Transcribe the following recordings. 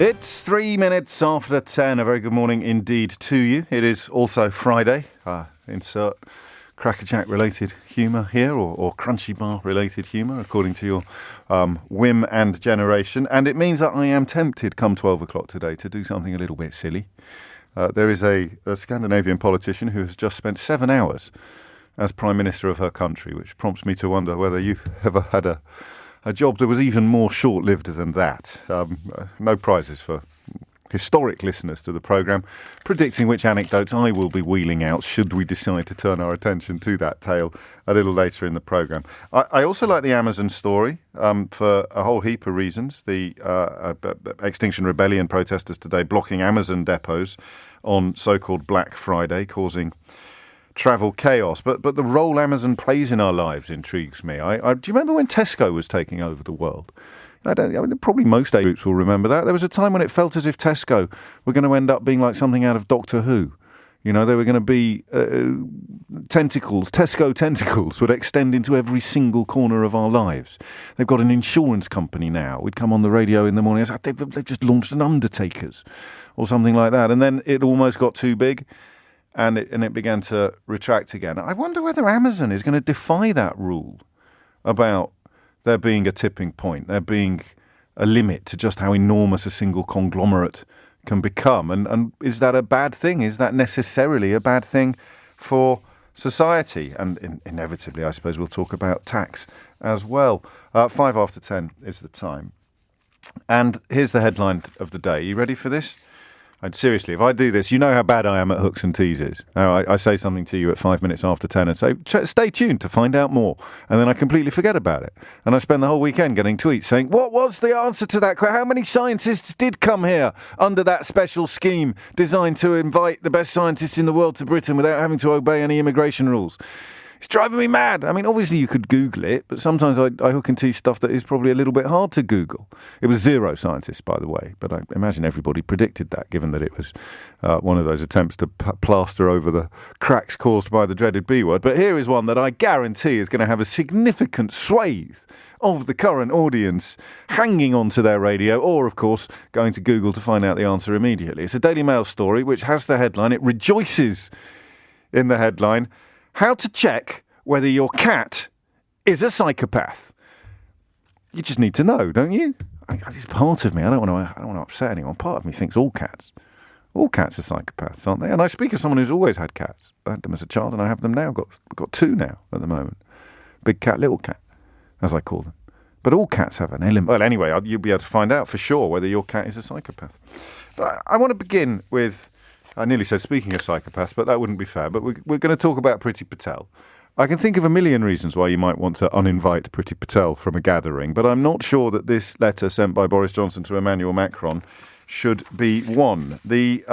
It's 3 minutes after 10. A very good morning indeed to you. It is also Friday. Insert crackerjack related humour here, or crunchy bar related humour, according to your whim and generation. And it means that I am tempted come 12 o'clock today to do something a little bit silly. There is a Scandinavian politician who has just spent 7 hours as Prime Minister of her country, which prompts me to wonder whether you've ever had a job that was even more short-lived than that. No prizes for historic listeners to the programme, predicting which anecdotes I will be wheeling out should we decide to turn our attention to that tale a little later in the programme. I also like the Amazon story for a whole heap of reasons. The Extinction Rebellion protesters today blocking Amazon depots on so-called Black Friday, causing travel chaos, but the role Amazon plays in our lives intrigues me. Do you remember when Tesco was taking over the world? Probably most age groups will remember that. There was a time when it felt as if Tesco were going to end up being like something out of Doctor Who. You know, they were going to be tentacles. Tesco tentacles would extend into every single corner of our lives. They've got an insurance company now. We'd come on the radio in the morning and say, they've just launched an Undertakers or something like that. And then it almost got too big. And it began to retract again. I wonder whether Amazon is going to defy that rule about there being a tipping point, there being a limit to just how enormous a single conglomerate can become. And is that a bad thing? Is that necessarily a bad thing for society? And inevitably, I suppose, we'll talk about tax as well. 5 after 10 is the time. And here's the headline of the day. Are you ready for this? Seriously, if I do this, you know how bad I am at hooks and teasers. I say something to you at 5 minutes after 10 and say, stay tuned to find out more. And then I completely forget about it. And I spend the whole weekend getting tweets saying, what was the answer to that question? How many scientists did come here under that special scheme designed to invite the best scientists in the world to Britain without having to obey any immigration rules? It's driving me mad. I mean, obviously you could Google it, but sometimes I hook and tease stuff that is probably a little bit hard to Google. It was 0 scientists, by the way, but I imagine everybody predicted that, given that it was one of those attempts to plaster over the cracks caused by the dreaded B word. But here is one that I guarantee is going to have a significant swathe of the current audience hanging onto their radio, or, of course, going to Google to find out the answer immediately. It's a Daily Mail story which has the headline, it rejoices in the headline, how to check whether your cat is a psychopath. You just need to know, don't you? It's part of me. I don't want to upset anyone. Part of me thinks all cats are psychopaths, aren't they? And I speak as someone who's always had cats. I had them as a child, and I have them now. I've got 2 now at the moment. Big cat, little cat, as I call them. But all cats have an element. Well, anyway, you'll be able to find out for sure whether your cat is a psychopath. But I want to begin with. I nearly said speaking of psychopaths, but that wouldn't be fair. But we're going to talk about Priti Patel. I can think of a million reasons why you might want to uninvite Priti Patel from a gathering, but I'm not sure that this letter sent by Boris Johnson to Emmanuel Macron should be one. The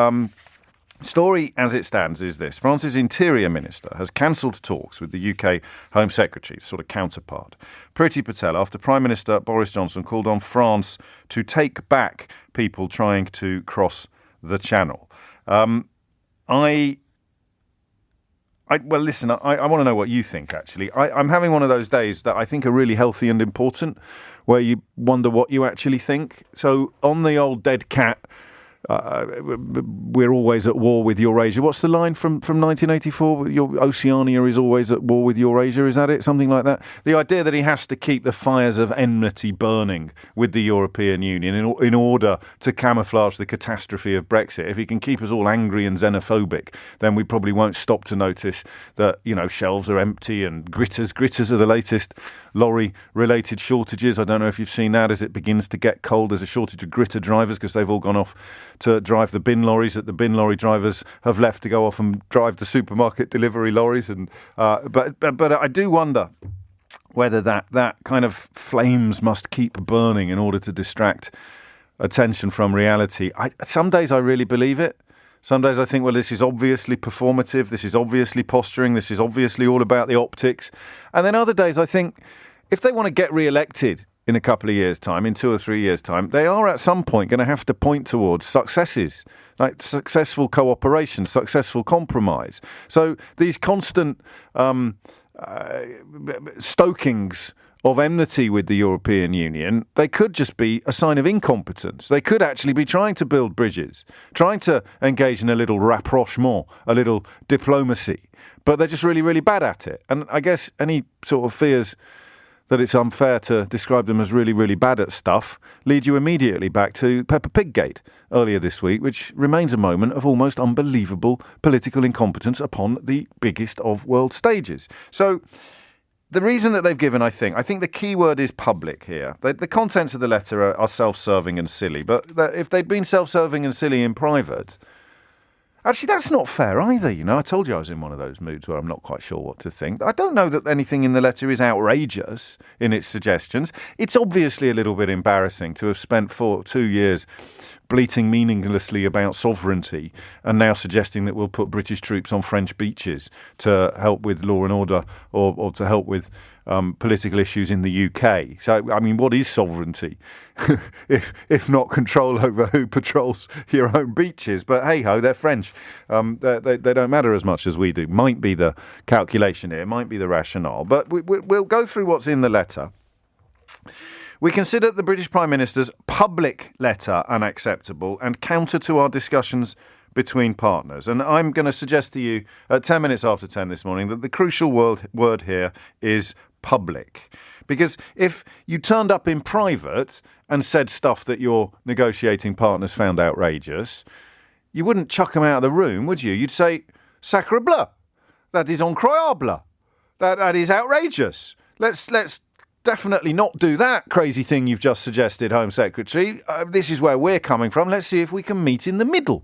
story as it stands is this. France's Interior Minister has cancelled talks with the UK Home Secretary, sort of counterpart, Priti Patel, after Prime Minister Boris Johnson called on France to take back people trying to cross the Channel. Well, listen, I want to know what you think, actually. I'm having one of those days that I think are really healthy and important, where you wonder what you actually think. So on the old dead cat, we're always at war with Eurasia. What's the line from 1984? Oceania is always at war with Eurasia. Is that it? Something like that? The idea that he has to keep the fires of enmity burning with the European Union in order to camouflage the catastrophe of Brexit. If he can keep us all angry and xenophobic, then we probably won't stop to notice that, shelves are empty and gritters are the latest lorry-related shortages. I don't know if you've seen that as it begins to get cold. There's a shortage of gritter drivers because they've all gone off to drive the bin lorries that the bin lorry drivers have left to go off and drive the supermarket delivery lorries. And but I do wonder whether that kind of flames must keep burning in order to distract attention from reality. Some days I really believe it. Some days I think, well, this is obviously performative. This is obviously posturing. This is obviously all about the optics. And then other days I think, if they want to get re-elected in a couple of years' time, in 2 or 3 years' time, they are at some point going to have to point towards successes, like successful cooperation, successful compromise. So these constant stokings of enmity with the European Union, they could just be a sign of incompetence. They could actually be trying to build bridges, trying to engage in a little rapprochement, a little diplomacy, but they're just really, really bad at it. And I guess any sort of fears that it's unfair to describe them as really, really bad at stuff lead you immediately back to Peppa Pig Gate earlier this week, which remains a moment of almost unbelievable political incompetence upon the biggest of world stages. So the reason that they've given, I think the key word is public here. The contents of the letter are self-serving and silly, but if they'd been self-serving and silly in private, actually that's not fair either, you know. I told you I was in one of those moods where I'm not quite sure what to think. I don't know that anything in the letter is outrageous in its suggestions. It's obviously a little bit embarrassing to have spent 2 years bleating meaninglessly about sovereignty and now suggesting that we'll put British troops on French beaches to help with law and order or to help with political issues in the UK. So, I mean, what is sovereignty if not control over who patrols your own beaches? But hey-ho, they're French. They don't matter as much as we do. Might be the calculation here, might be the rationale. But we'll go through what's in the letter. We consider the British Prime Minister's public letter unacceptable and counter to our discussions between partners. And I'm going to suggest to you at 10 minutes after 10 this morning that the crucial word here is public. Because if you turned up in private and said stuff that your negotiating partners found outrageous, you wouldn't chuck them out of the room, would you? You'd say, sacre bleu, that is incroyable, that is outrageous. Let's definitely not do that crazy thing you've just suggested, Home Secretary. This is where we're coming from. Let's see if we can meet in the middle.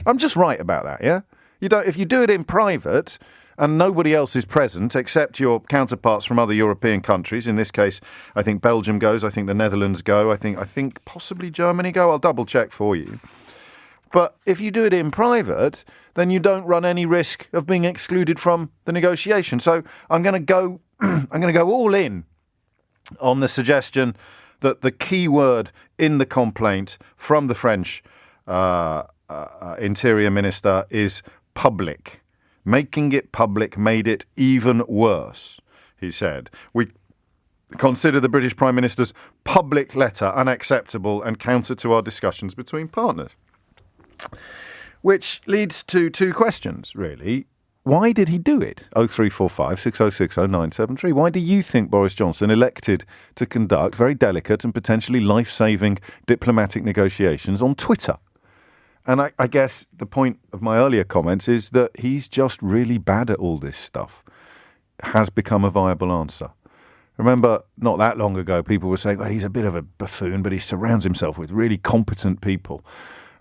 I'm just right about that, yeah? If you do it in private and nobody else is present except your counterparts from other European countries, in this case, I think Belgium goes, I think the Netherlands go, I think possibly Germany go. I'll double check for you. But if you do it in private, then you don't run any risk of being excluded from the negotiation. So I'm going to go all in on the suggestion that the key word in the complaint from the French Interior Minister is public. Making it public made it even worse, he said. We consider the British Prime Minister's public letter unacceptable and counter to our discussions between partners. Which leads to two questions, really. Why did he do it? 0345 6060 973. Why do you think Boris Johnson elected to conduct very delicate and potentially life-saving diplomatic negotiations on Twitter? And I guess the point of my earlier comments is that he's just really bad at all this stuff. Has become a viable answer. Remember, not that long ago, people were saying, well, he's a bit of a buffoon, but he surrounds himself with really competent people.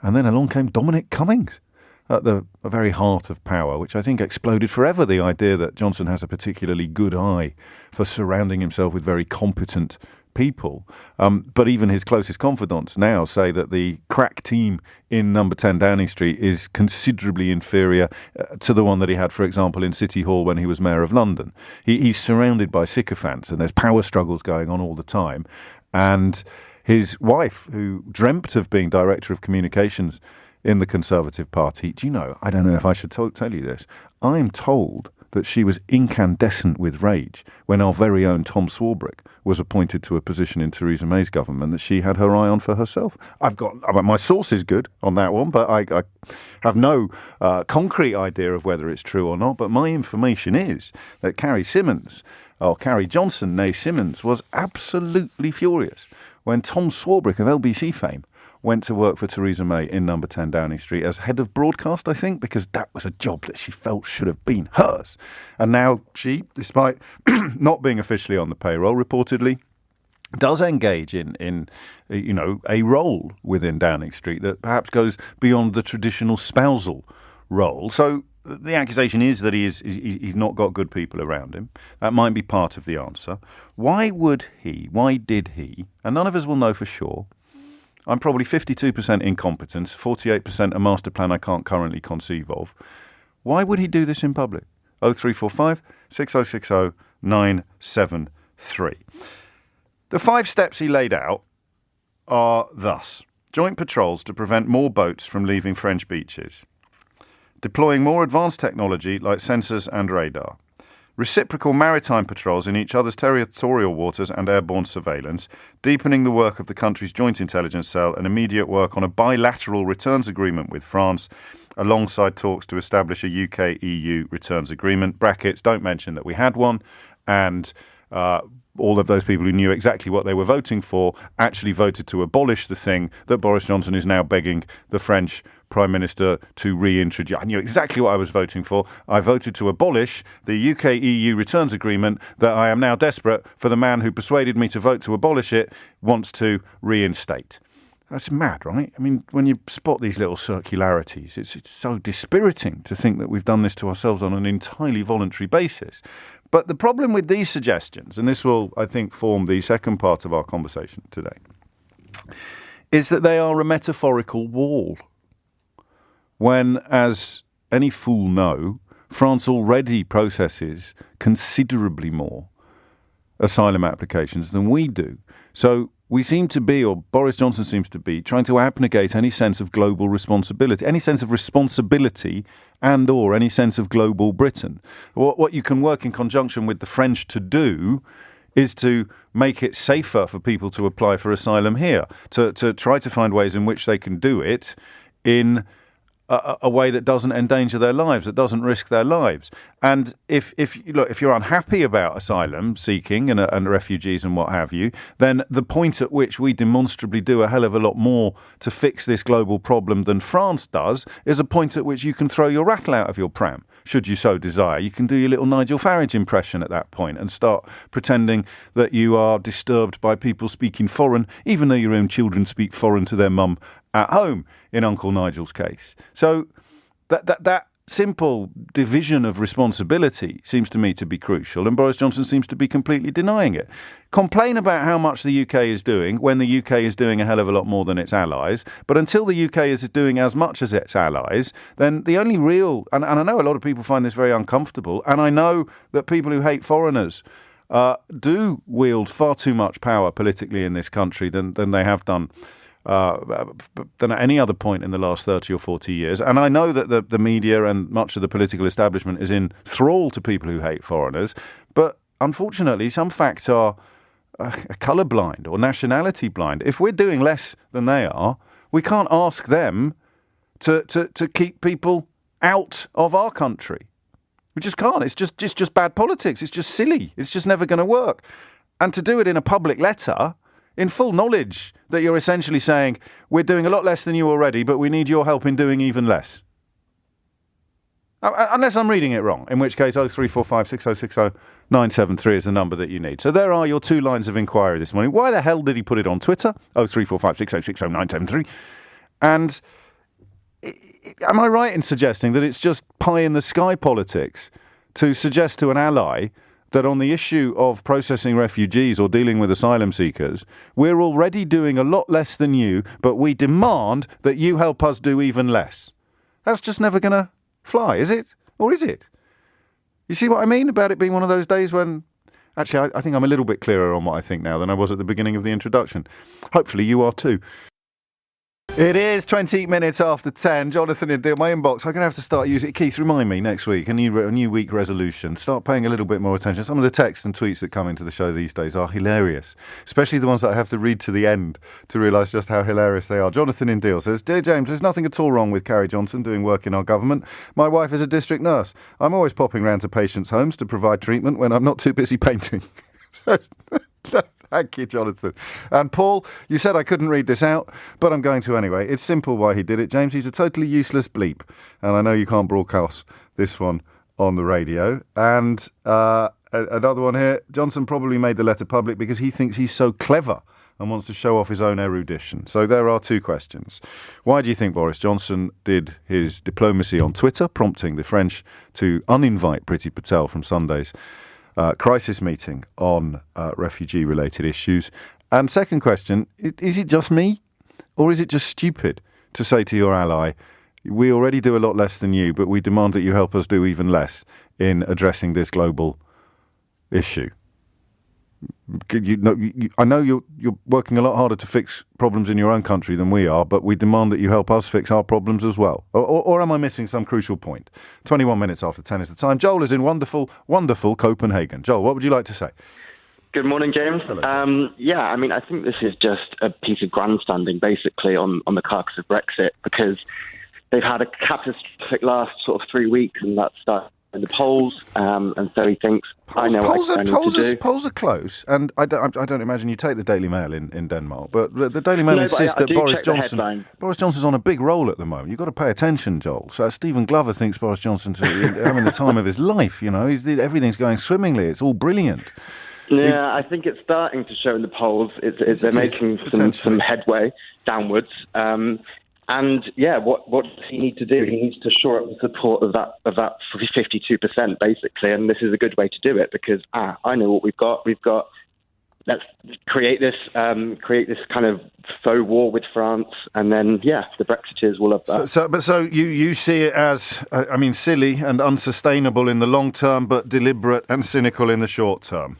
And then along came Dominic Cummings at the very heart of power, which I think exploded forever the idea that Johnson has a particularly good eye for surrounding himself with very competent people. But even his closest confidants now say that the crack team in number 10 Downing Street is considerably inferior to the one that he had, for example, in City Hall when he was Mayor of London. He's surrounded by sycophants and there's power struggles going on all the time. And his wife, who dreamt of being Director of Communications in the Conservative Party, do you know, I don't know if I should tell you this, I'm told that she was incandescent with rage when our very own Tom Swarbrick was appointed to a position in Theresa May's government that she had her eye on for herself. My source is good on that one, but I have no concrete idea of whether it's true or not. But my information is that Carrie Johnson, née Simmons, was absolutely furious when Tom Swarbrick of LBC fame went to work for Theresa May in number 10 Downing Street as head of broadcast, I think, because that was a job that she felt should have been hers. And now she, despite not being officially on the payroll, reportedly does engage in a role within Downing Street that perhaps goes beyond the traditional spousal role. So the accusation is that he's not got good people around him. That might be part of the answer. Why did he, and none of us will know for sure, I'm probably 52% incompetence, 48% a master plan I can't currently conceive of. Why would he do this in public? 0345 6060 973. The 5 steps he laid out are thus: joint patrols to prevent more boats from leaving French beaches, deploying more advanced technology like sensors and radar, reciprocal maritime patrols in each other's territorial waters and airborne surveillance, deepening the work of the country's joint intelligence cell, and immediate work on a bilateral returns agreement with France, alongside talks to establish a UK-EU returns agreement. Brackets, don't mention that we had one, and all of those people who knew exactly what they were voting for actually voted to abolish the thing that Boris Johnson is now begging the French Prime Minister to reintroduce. I knew exactly what I was voting for. I voted to abolish the UK-EU returns agreement that I am now desperate for the man who persuaded me to vote to abolish it wants to reinstate. That's mad, right? I mean, when you spot these little circularities, it's so dispiriting to think that we've done this to ourselves on an entirely voluntary basis. But the problem with these suggestions, and this will, I think, form the second part of our conversation today, is that they are a metaphorical wall. When, as any fool know, France already processes considerably more asylum applications than we do. So we seem to be, or Boris Johnson seems to be, trying to abnegate any sense of global responsibility, any sense of responsibility and or any sense of global Britain. What you can work in conjunction with the French to do is to make it safer for people to apply for asylum here, to try to find ways in which they can do it in a way that doesn't endanger their lives, that doesn't risk their lives. And if you're unhappy about asylum seeking and refugees and what have you, then the point at which we demonstrably do a hell of a lot more to fix this global problem than France does is a point at which you can throw your rattle out of your pram, should you so desire. You can do your little Nigel Farage impression at that point and start pretending that you are disturbed by people speaking foreign, even though your own children speak foreign to their mum at home, in Uncle Nigel's case. So that simple division of responsibility seems to me to be crucial, and Boris Johnson seems to be completely denying it. Complain about how much the UK is doing when the UK is doing a hell of a lot more than its allies, but until the UK is doing as much as its allies, then the only real, and I know a lot of people find this very uncomfortable, and I know that people who hate foreigners do wield far too much power politically in this country than they have done than at any other point in the last 30 or 40 years. And I know that the media and much of the political establishment is in thrall to people who hate foreigners, but unfortunately some facts are colourblind or nationality blind. If we're doing less than they are, we can't ask them to keep people out of our country. We just can't. It's just bad politics. It's just silly. It's just never going to work. And to do it in a public letter, in full knowledge that you're essentially saying, we're doing a lot less than you already, but we need your help in doing even less. Unless I'm reading it wrong, in which case 0345 6060 973 is the number that you need. So there are your two lines of inquiry this morning. Why the hell did he put it on Twitter? 0345 6060 973. And am I right in suggesting that it's just pie-in-the-sky politics to suggest to an ally that on the issue of processing refugees or dealing with asylum seekers, we're already doing a lot less than you, but we demand that you help us do even less? That's just never going to fly, is it? Or is it? You see what I mean about it being one of those days when... Actually, I think I'm a little bit clearer on what I think now than I was at the beginning of the introduction. Hopefully you are too. It is 20 minutes after 10. Jonathan in my inbox. I'm going to have to start using it. Keith, remind me next week, a new week resolution. Start paying a little bit more attention. Some of the texts and tweets that come into the show these days are hilarious, especially the ones that I have to read to the end to realise just how hilarious they are. Jonathan in Deal says, Dear James, there's nothing at all wrong with Carrie Johnson doing work in our government. My wife is a district nurse. I'm always popping round to patients' homes to provide treatment when I'm not too busy painting. Thank you, Jonathan. And Paul, you said I couldn't read this out, but I'm going to anyway. It's simple why he did it, James. He's a totally useless bleep. And I know you can't broadcast this one on the radio. And another one here. Johnson probably made the letter public because he thinks he's so clever and wants to show off his own erudition. So there are two questions. Why do you think Boris Johnson did his diplomacy on Twitter, prompting the French to uninvite Priti Patel from Sunday's crisis meeting on refugee-related issues? And second question, is it just me, or is it just stupid to say to your ally, we already do a lot less than you, but we demand that you help us do even less in addressing this global issue? I know you're working a lot harder to fix problems in your own country than we are, but we demand that you help us fix our problems as well. Or am I missing some crucial point? 21 minutes after 10 is the time. Joel is in wonderful, wonderful Copenhagen. Joel, what would you like to say? Good morning, James. Hello. I think this is just a piece of grandstanding, basically, on the carcass of Brexit, because they've had a catastrophic last sort of 3 weeks, and that started in the polls, and so he thinks, I know what I need to do. Polls are close, and I don't imagine you take the Daily Mail in Denmark, but the Daily Mail insists that Boris Johnson's on a big roll at the moment. You've got to pay attention, Joel. So Stephen Glover thinks Boris Johnson's having the time of his life. Everything's going swimmingly. It's all brilliant. Yeah, I think it's starting to show in the polls. They're making some headway downwards. What does he need to do? He needs to shore up the support of that 52%, basically, and this is a good way to do it, because I know what we've got. Let's create this kind of faux war with France, and then the Brexiteers will love that. So you see it as silly and unsustainable in the long term, but deliberate and cynical in the short term.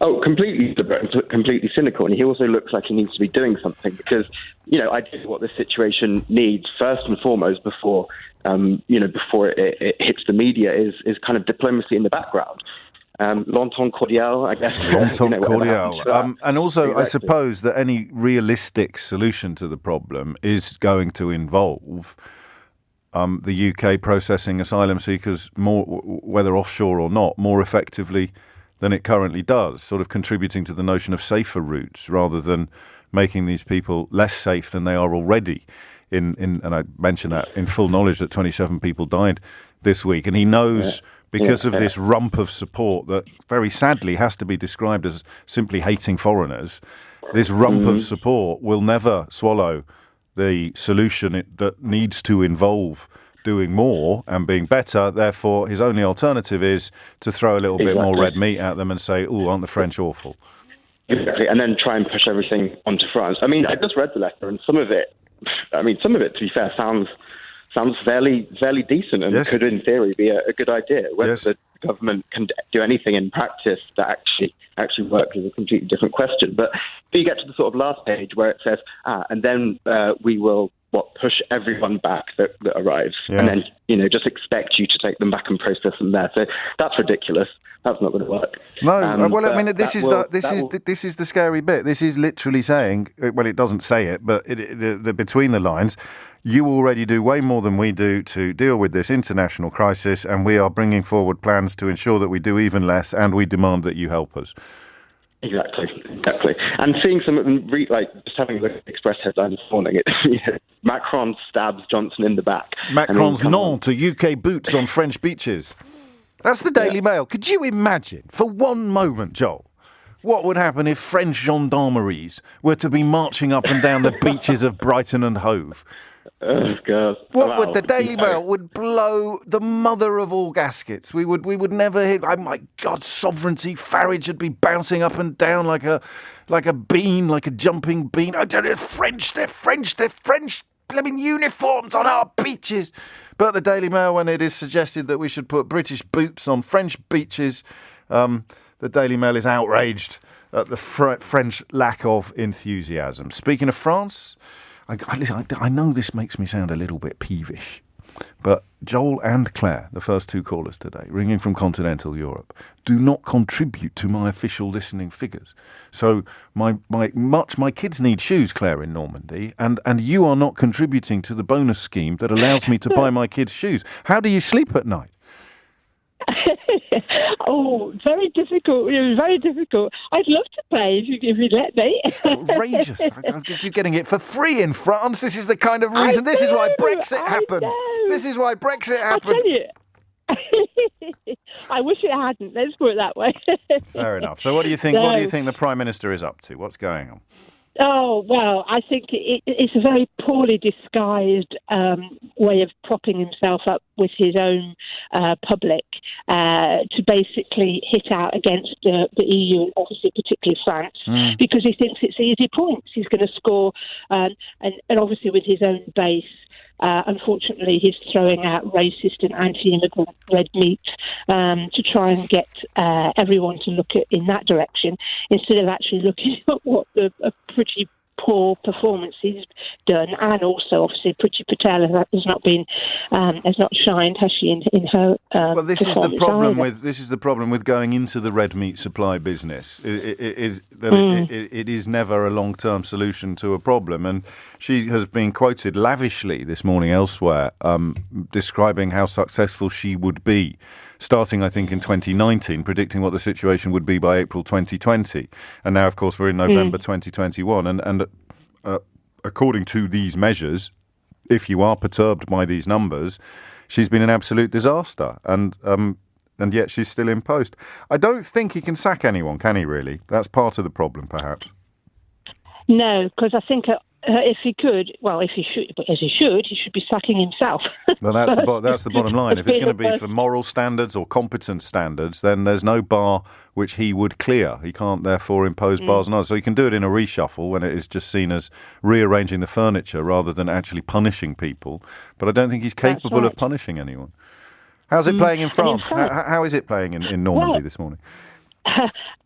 Oh, completely deliberate and completely cynical. And he also looks like he needs to be doing something, because, I think what this situation needs first and foremost before it hits the media is kind of diplomacy in the background. L'entente cordiale, I guess. L'entente cordiale. And also, exactly. I suppose that any realistic solution to the problem is going to involve the UK processing asylum seekers more, whether offshore or not, more effectively than it currently does, sort of contributing to the notion of safer routes rather than making these people less safe than they are already. And I mentioned that in full knowledge that 27 people died this week. And he knows, because of this rump of support that very sadly has to be described as simply hating foreigners, this rump of support will never swallow the solution that needs to involve doing more and being better. Therefore, his only alternative is to throw a little bit more red meat at them and say, "Oh, aren't the French awful?" Exactly, and then try and push everything onto France. I mean, I just read the letter, and some of it, to be fair, sounds fairly decent and could, in theory, be a good idea. Whether the government can do anything in practice that actually works is a completely different question. But you get to the sort of last page where it says, and then we will push everyone back that arrives, and then just expect you to take them back and process them there. So that's ridiculous. That's not going to work. No, this is the scary bit. This is literally saying, well, it doesn't say it, but between the lines, you already do way more than we do to deal with this international crisis, and we are bringing forward plans to ensure that we do even less, and we demand that you help us. Exactly. And seeing some of them, just having a look at the Express headline this morning, Macron stabs Johnson in the back. Macron's non to UK boots on French beaches. That's the Daily Mail. Could you imagine, for one moment, Joel, what would happen if French gendarmeries were to be marching up and down the beaches of Brighton and Hove? Oh, God. What would the Daily Mail would blow the mother of all gaskets. We would never hit. Oh my God, sovereignty! Farage would be bouncing up and down like a bean, like a jumping bean. I don't know. They're French. Blooming uniforms on our beaches. But the Daily Mail, when it is suggested that we should put British boots on French beaches, the Daily Mail is outraged at the French lack of enthusiasm. Speaking of France. I know this makes me sound a little bit peevish, but Joel and Claire, the first two callers today, ringing from continental Europe, do not contribute to my official listening figures. So my kids need shoes, Claire, in Normandy, and you are not contributing to the bonus scheme that allows me to buy my kids shoes. How do you sleep at night? Oh, very difficult. It was very difficult. I'd love to pay if you'd let me. It's outrageous. You're getting it for free in France. This is the kind of reason. This is why Brexit happened. This is why Brexit happened. I tell you. I wish it hadn't. Let's put it that way. Fair enough. So what do you think? What do you think the Prime Minister is up to? What's going on? Oh, well, I think it's a very poorly disguised way of propping himself up with his own public to basically hit out against the EU and obviously particularly France because he thinks it's easy points. He's going to score and obviously with his own base unfortunately, he's throwing out racist and anti-immigrant red meat to try and get everyone to look in that direction instead of actually looking at what a pretty poor performance he's done, and also obviously Priti Patel has not shined, has she, in her well, this is the problem either. with going into the red meat supply business. It is never a long-term solution to a problem, and she has been quoted lavishly this morning elsewhere, describing how successful she would be, starting, I think, in 2019, predicting what the situation would be by April 2020. And now, of course, we're in November 2021. And according to these measures, if you are perturbed by these numbers, she's been an absolute disaster. And yet she's still in post. I don't think he can sack anyone, can he, really? That's part of the problem, perhaps. No, because I think if he could, well, if he should, but as he should be sacking himself. Well, that's the bottom line. If it's going to be for moral standards or competence standards, then there's no bar which he would clear. He can't, therefore, impose bars on others. So he can do it in a reshuffle when it is just seen as rearranging the furniture rather than actually punishing people. But I don't think he's capable of punishing anyone. How's it playing in France? How is it playing in Normandy this morning?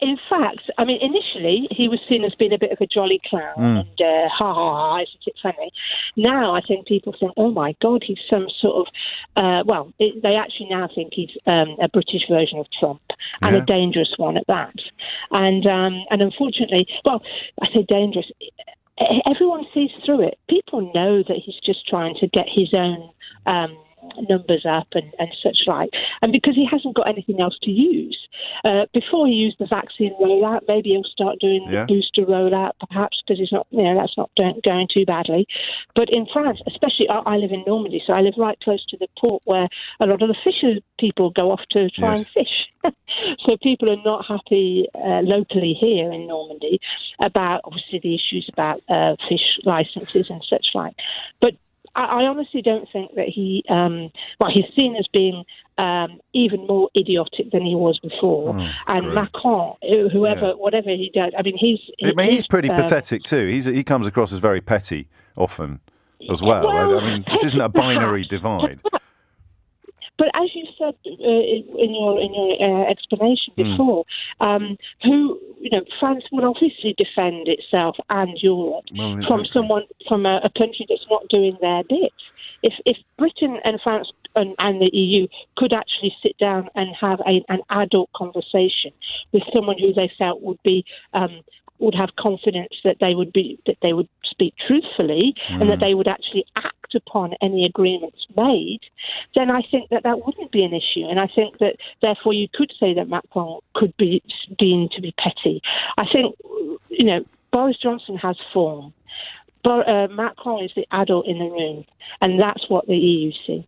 In fact, I mean, initially he was seen as being a bit of a jolly clown and ha ha ha, isn't it funny? Now I think people think, oh my God, he's some sort of, they actually now think he's a British version of Trump and a dangerous one at that. And unfortunately, well, I say dangerous, everyone sees through it. People know that he's just trying to get his own numbers up and such like, and because he hasn't got anything else to use. Before he used the vaccine rollout, maybe he'll start doing the booster rollout, perhaps, because he's not, that's not going too badly. But in France, especially, I live in Normandy, so I live right close to the port where a lot of the fisher people go off to try and fish. So people are not happy locally here in Normandy about, obviously, the issues about fish licenses and such like. But I honestly don't think that he's seen as being even more idiotic than he was before. And great. Macron, whatever he does, I mean, he's pretty pathetic too. He comes across as very petty often as well. I mean, this isn't a binary divide. But as you said in your explanation before, France will obviously defend itself and Europe from a country that's not doing their bit. If Britain and France and the EU could actually sit down and have an adult conversation with someone who they felt would have confidence that they would speak truthfully and that they would actually act upon any agreements made, then I think that wouldn't be an issue. And I think that, therefore, you could say that Macron could be deemed to be petty. I think, Boris Johnson has form, but Macron is the adult in the room, and that's what the EU see.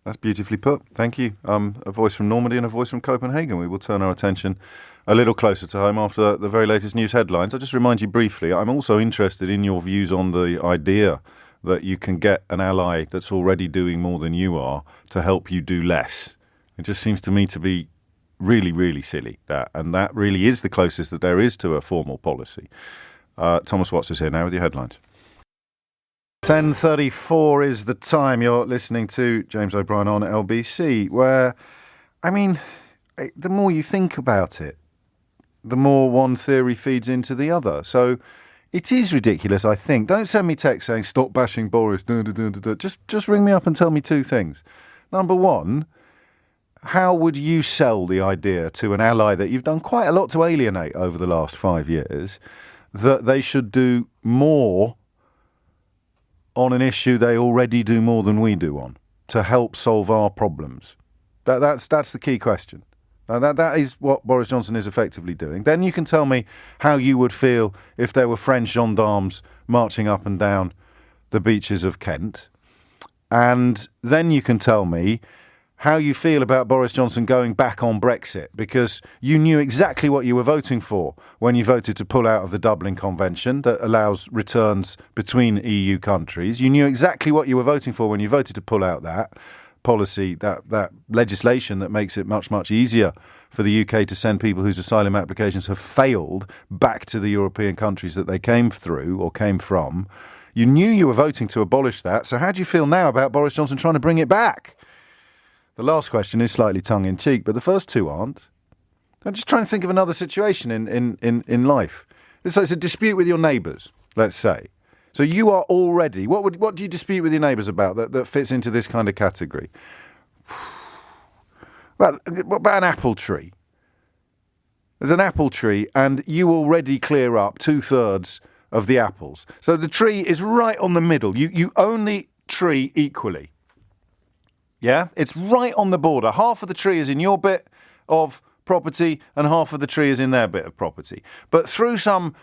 That's beautifully put. Thank you. A voice from Normandy and a voice from Copenhagen. We will turn our attention a little closer to home after the very latest news headlines. I'll just remind you briefly, I'm also interested in your views on the idea that you can get an ally that's already doing more than you are to help you do less. It just seems to me to be really, really silly, and that really is the closest that there is to a formal policy. Thomas Watts is here now with your headlines. 10:34 is the time. You're listening to James O'Brien on LBC, where, I mean, the more you think about it, the more one theory feeds into the other. So it is ridiculous, I think. Don't send me text saying, stop bashing Boris. Just ring me up and tell me two things. Number one, how would you sell the idea to an ally that you've done quite a lot to alienate over the last 5 years, that they should do more on an issue they already do more than we do on, to help solve our problems? That's the key question. That is what Boris Johnson is effectively doing. Then you can tell me how you would feel if there were French gendarmes marching up and down the beaches of Kent. And then you can tell me how you feel about Boris Johnson going back on Brexit, because you knew exactly what you were voting for when you voted to pull out of the Dublin Convention that allows returns between EU countries. You knew exactly what you were voting for when you voted to pull out that policy, that legislation that makes it much, much easier for the UK to send people whose asylum applications have failed back to the European countries that they came through or came from. You knew you were voting to abolish that. So how do you feel now about Boris Johnson trying to bring it back? The last question is slightly tongue-in-cheek, but the first two aren't. I'm just trying to think of another situation in life. It's a dispute with your neighbours, let's say. So you are already... What do you dispute with your neighbours about that fits into this kind of category? What about an apple tree? There's an apple tree and you already clear up 2/3 of the apples. So the tree is right on the middle. You own the tree equally. Yeah? It's right on the border. Half of the tree is in your bit of property and half of the tree is in their bit of property. But through some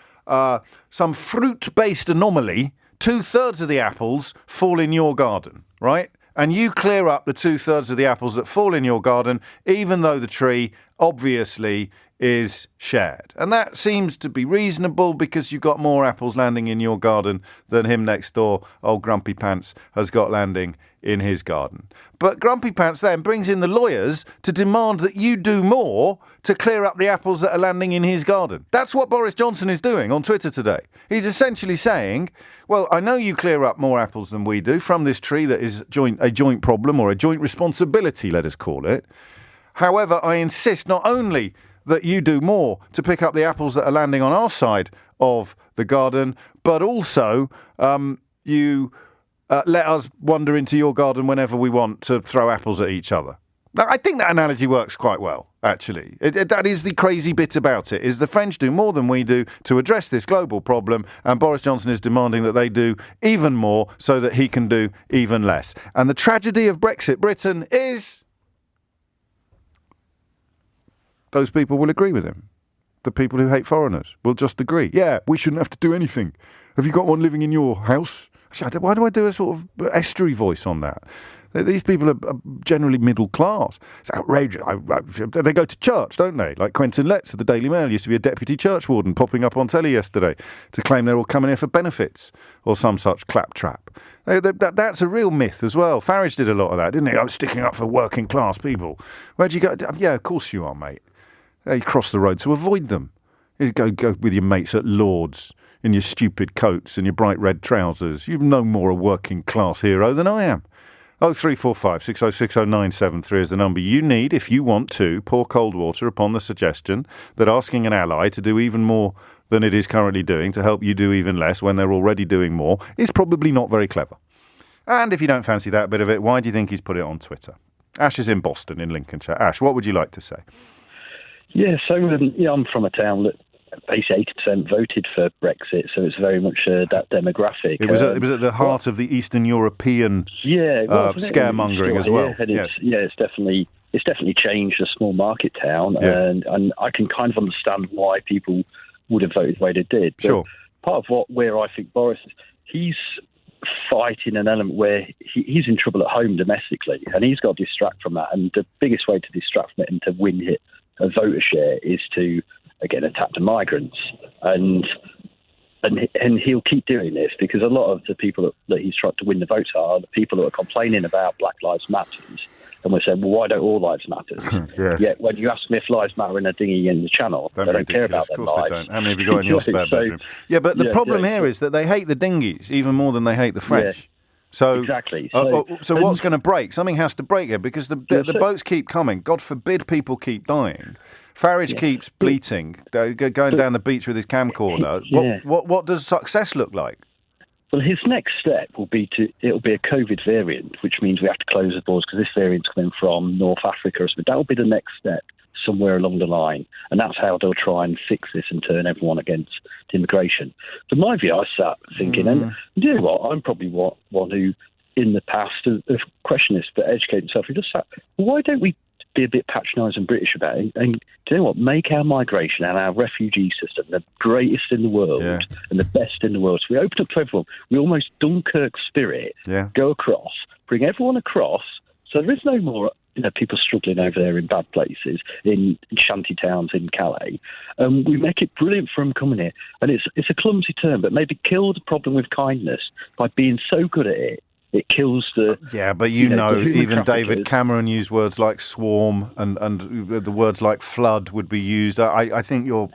fruit-based anomaly, 2/3 of the apples fall in your garden, right? And you clear up the 2/3 of the apples that fall in your garden, even though the tree obviously is shared. And that seems to be reasonable because you've got more apples landing in your garden than him next door, old Grumpy Pants, has got landing in his garden. But Grumpy Pants then brings in the lawyers to demand that you do more to clear up the apples that are landing in his garden. That's what Boris Johnson is doing on Twitter today. He's essentially saying, well, I know you clear up more apples than we do from this tree that is a joint problem or a joint responsibility, let us call it. However, I insist not only that you do more to pick up the apples that are landing on our side of the garden, but also you let us wander into your garden whenever we want to throw apples at each other. Now, I think that analogy works quite well, actually. That is the crazy bit about it, is the French do more than we do to address this global problem, and Boris Johnson is demanding that they do even more so that he can do even less. And the tragedy of Brexit Britain is... those people will agree with him. The people who hate foreigners will just agree. Yeah, we shouldn't have to do anything. Have you got one living in your house? Why do I do a sort of estuary voice on that? These people are generally middle class. It's outrageous. They go to church, don't they? Like Quentin Letts of the Daily Mail used to be a deputy church warden popping up on telly yesterday to claim they're all coming here for benefits or some such claptrap. That's a real myth as well. Farage did a lot of that, didn't he? I was sticking up for working class people. Where'd you go? Yeah, of course you are, mate. You cross the road to avoid them. You go with your mates at Lord's in your stupid coats and your bright red trousers. You're no more a working class hero than I am. 0345 6060973 is the number you need if you want to pour cold water upon the suggestion that asking an ally to do even more than it is currently doing to help you do even less when they're already doing more is probably not very clever. And if you don't fancy that bit of it, why do you think he's put it on Twitter? Ash is in Boston, in Lincolnshire. Ash, what would you like to say? Yeah, so I'm from a town that basically 80% voted for Brexit, so it's very much that demographic. It was at the heart of the Eastern European scaremongering as well. It's definitely changed a small market town, and I can kind of understand why people would have voted the way they did. But sure. Part of where I think Boris is, he's fighting an element where he's in trouble at home domestically, and he's got to distract from that. And the biggest way to distract from it and to win a voter share is to, again, attack the migrants. And he'll keep doing this because a lot of the people that he's trying to win the votes are the people that are complaining about Black Lives Matters. And we're saying, well, why don't all lives matter? Yeah. Yet when you ask them if lives matter in a dinghy in the channel, they don't care about their lives. Of course they don't. How many have you got in your spare bedroom? Yeah, but the problem here is that they hate the dinghies even more than they hate the French. Yeah. So, exactly. So what's going to break? Something has to break here because the boats keep coming. God forbid people keep dying. Farage keeps bleating, going down the beach with his camcorder. Yeah. What does success look like? Well, his next step will be it'll be a COVID variant, which means we have to close the borders because this variant's coming from North Africa or something. That will be the next step somewhere along the line. And that's how they'll try and fix this and turn everyone against immigration. But my view, I sat thinking, and you know what, I'm probably one who, in the past, have questioned this, but educate himself. He just sat, well, why don't we be a bit patronising British about it? And do you know what, make our migration and our refugee system the greatest in the world and the best in the world. So we open up to everyone. We almost Dunkirk spirit, go across, bring everyone across, so there is no more people struggling over there in bad places, in shanty towns in Calais. We make it brilliant for them coming here. And it's a clumsy term, but maybe kill the problem with kindness by being so good at it. It kills the... Yeah, but even David Cameron used words like swarm and the words like flood would be used. I think you're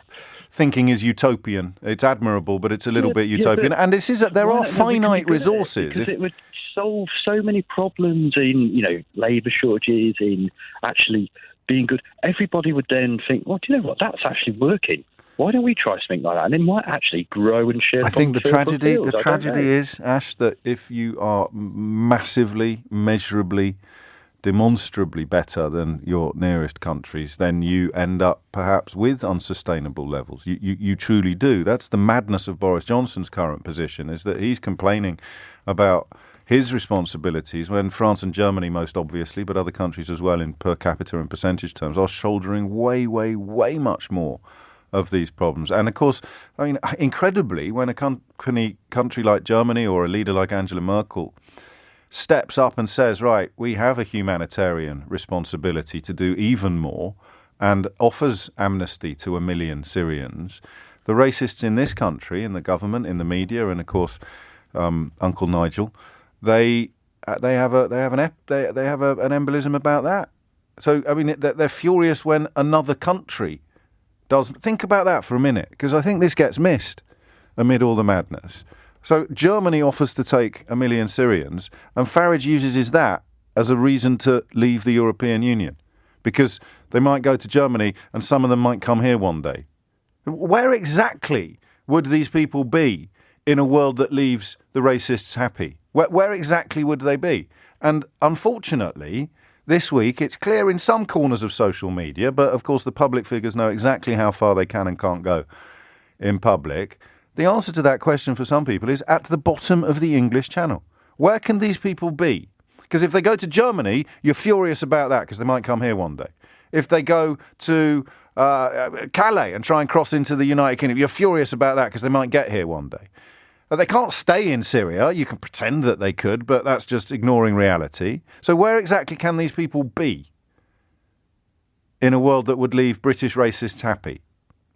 thinking is utopian. It's admirable, but it's a little bit utopian. And this is that there are finite resources. Because it would solve so many problems in, labour shortages, in actually being good. Everybody would then think, well, do you know what? That's actually working. Why don't we try something like that? And it might actually grow and shift. I think the tragedy is, Ash, that if you are massively, measurably, demonstrably better than your nearest countries, then you end up perhaps with unsustainable levels. You truly do. That's the madness of Boris Johnson's current position, is that he's complaining about his responsibilities when France and Germany most obviously, but other countries as well in per capita and percentage terms, are shouldering way, way, way much more of these problems. And of course, I mean, incredibly, when a country like Germany or a leader like Angela Merkel steps up and says, right, we have a humanitarian responsibility to do even more, and offers amnesty to 1 million Syrians, the racists in this country, in the government, in the media, and of course, Uncle Nigel, they have an embolism about that. So I mean, they're furious when another country does. Think about that for a minute, because I think this gets missed amid all the madness. So Germany offers to take 1 million Syrians, and Farage uses that as a reason to leave the European Union, because they might go to Germany and some of them might come here one day. Where exactly would these people be in a world that leaves the racists happy? Where exactly would they be? And unfortunately, this week, it's clear in some corners of social media, but of course the public figures know exactly how far they can and can't go in public. The answer to that question for some people is at the bottom of the English Channel. Where can these people be? Because if they go to Germany, you're furious about that because they might come here one day. If they go to Calais and try and cross into the United Kingdom, you're furious about that because they might get here one day. But they can't stay in Syria. You can pretend that they could, but that's just ignoring reality. So where exactly can these people be in a world that would leave British racists happy?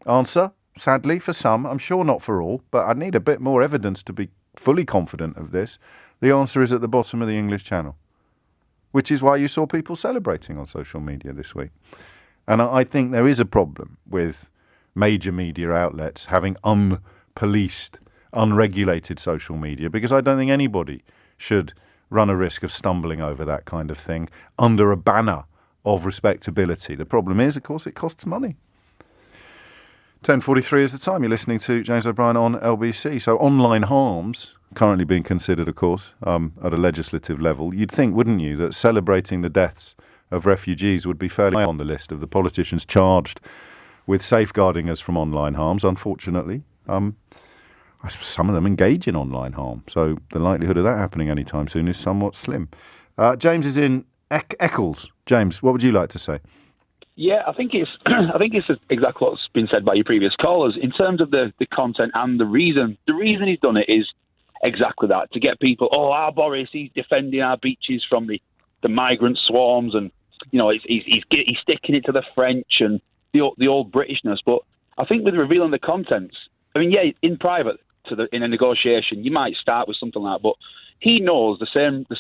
Answer? Sadly, for some, I'm sure not for all, but I'd need a bit more evidence to be fully confident of this. The answer is at the bottom of the English Channel, which is why you saw people celebrating on social media this week. And I think there is a problem with major media outlets having unpoliced, unregulated social media, because I don't think anybody should run a risk of stumbling over that kind of thing under a banner of respectability. The problem is, of course, it costs money. 10:43 is the time. You're listening to James O'Brien on LBC. So online harms currently being considered, of course, at a legislative level. You'd think, wouldn't you, that celebrating the deaths of refugees would be fairly high on the list of the politicians charged with safeguarding us from online harms. Unfortunately, I suppose some of them engage in online harm. So the likelihood of that happening anytime soon is somewhat slim. James is in Eccles. James, what would you like to say? Yeah, I think it's exactly what's been said by your previous callers in terms of the content and the reason. The reason he's done it is exactly that, to get people. Oh, our Boris, he's defending our beaches from the migrant swarms, and he's sticking it to the French and the old Britishness. But I think with revealing the contents, I mean, yeah, in private in a negotiation, you might start with something like that, but he knows the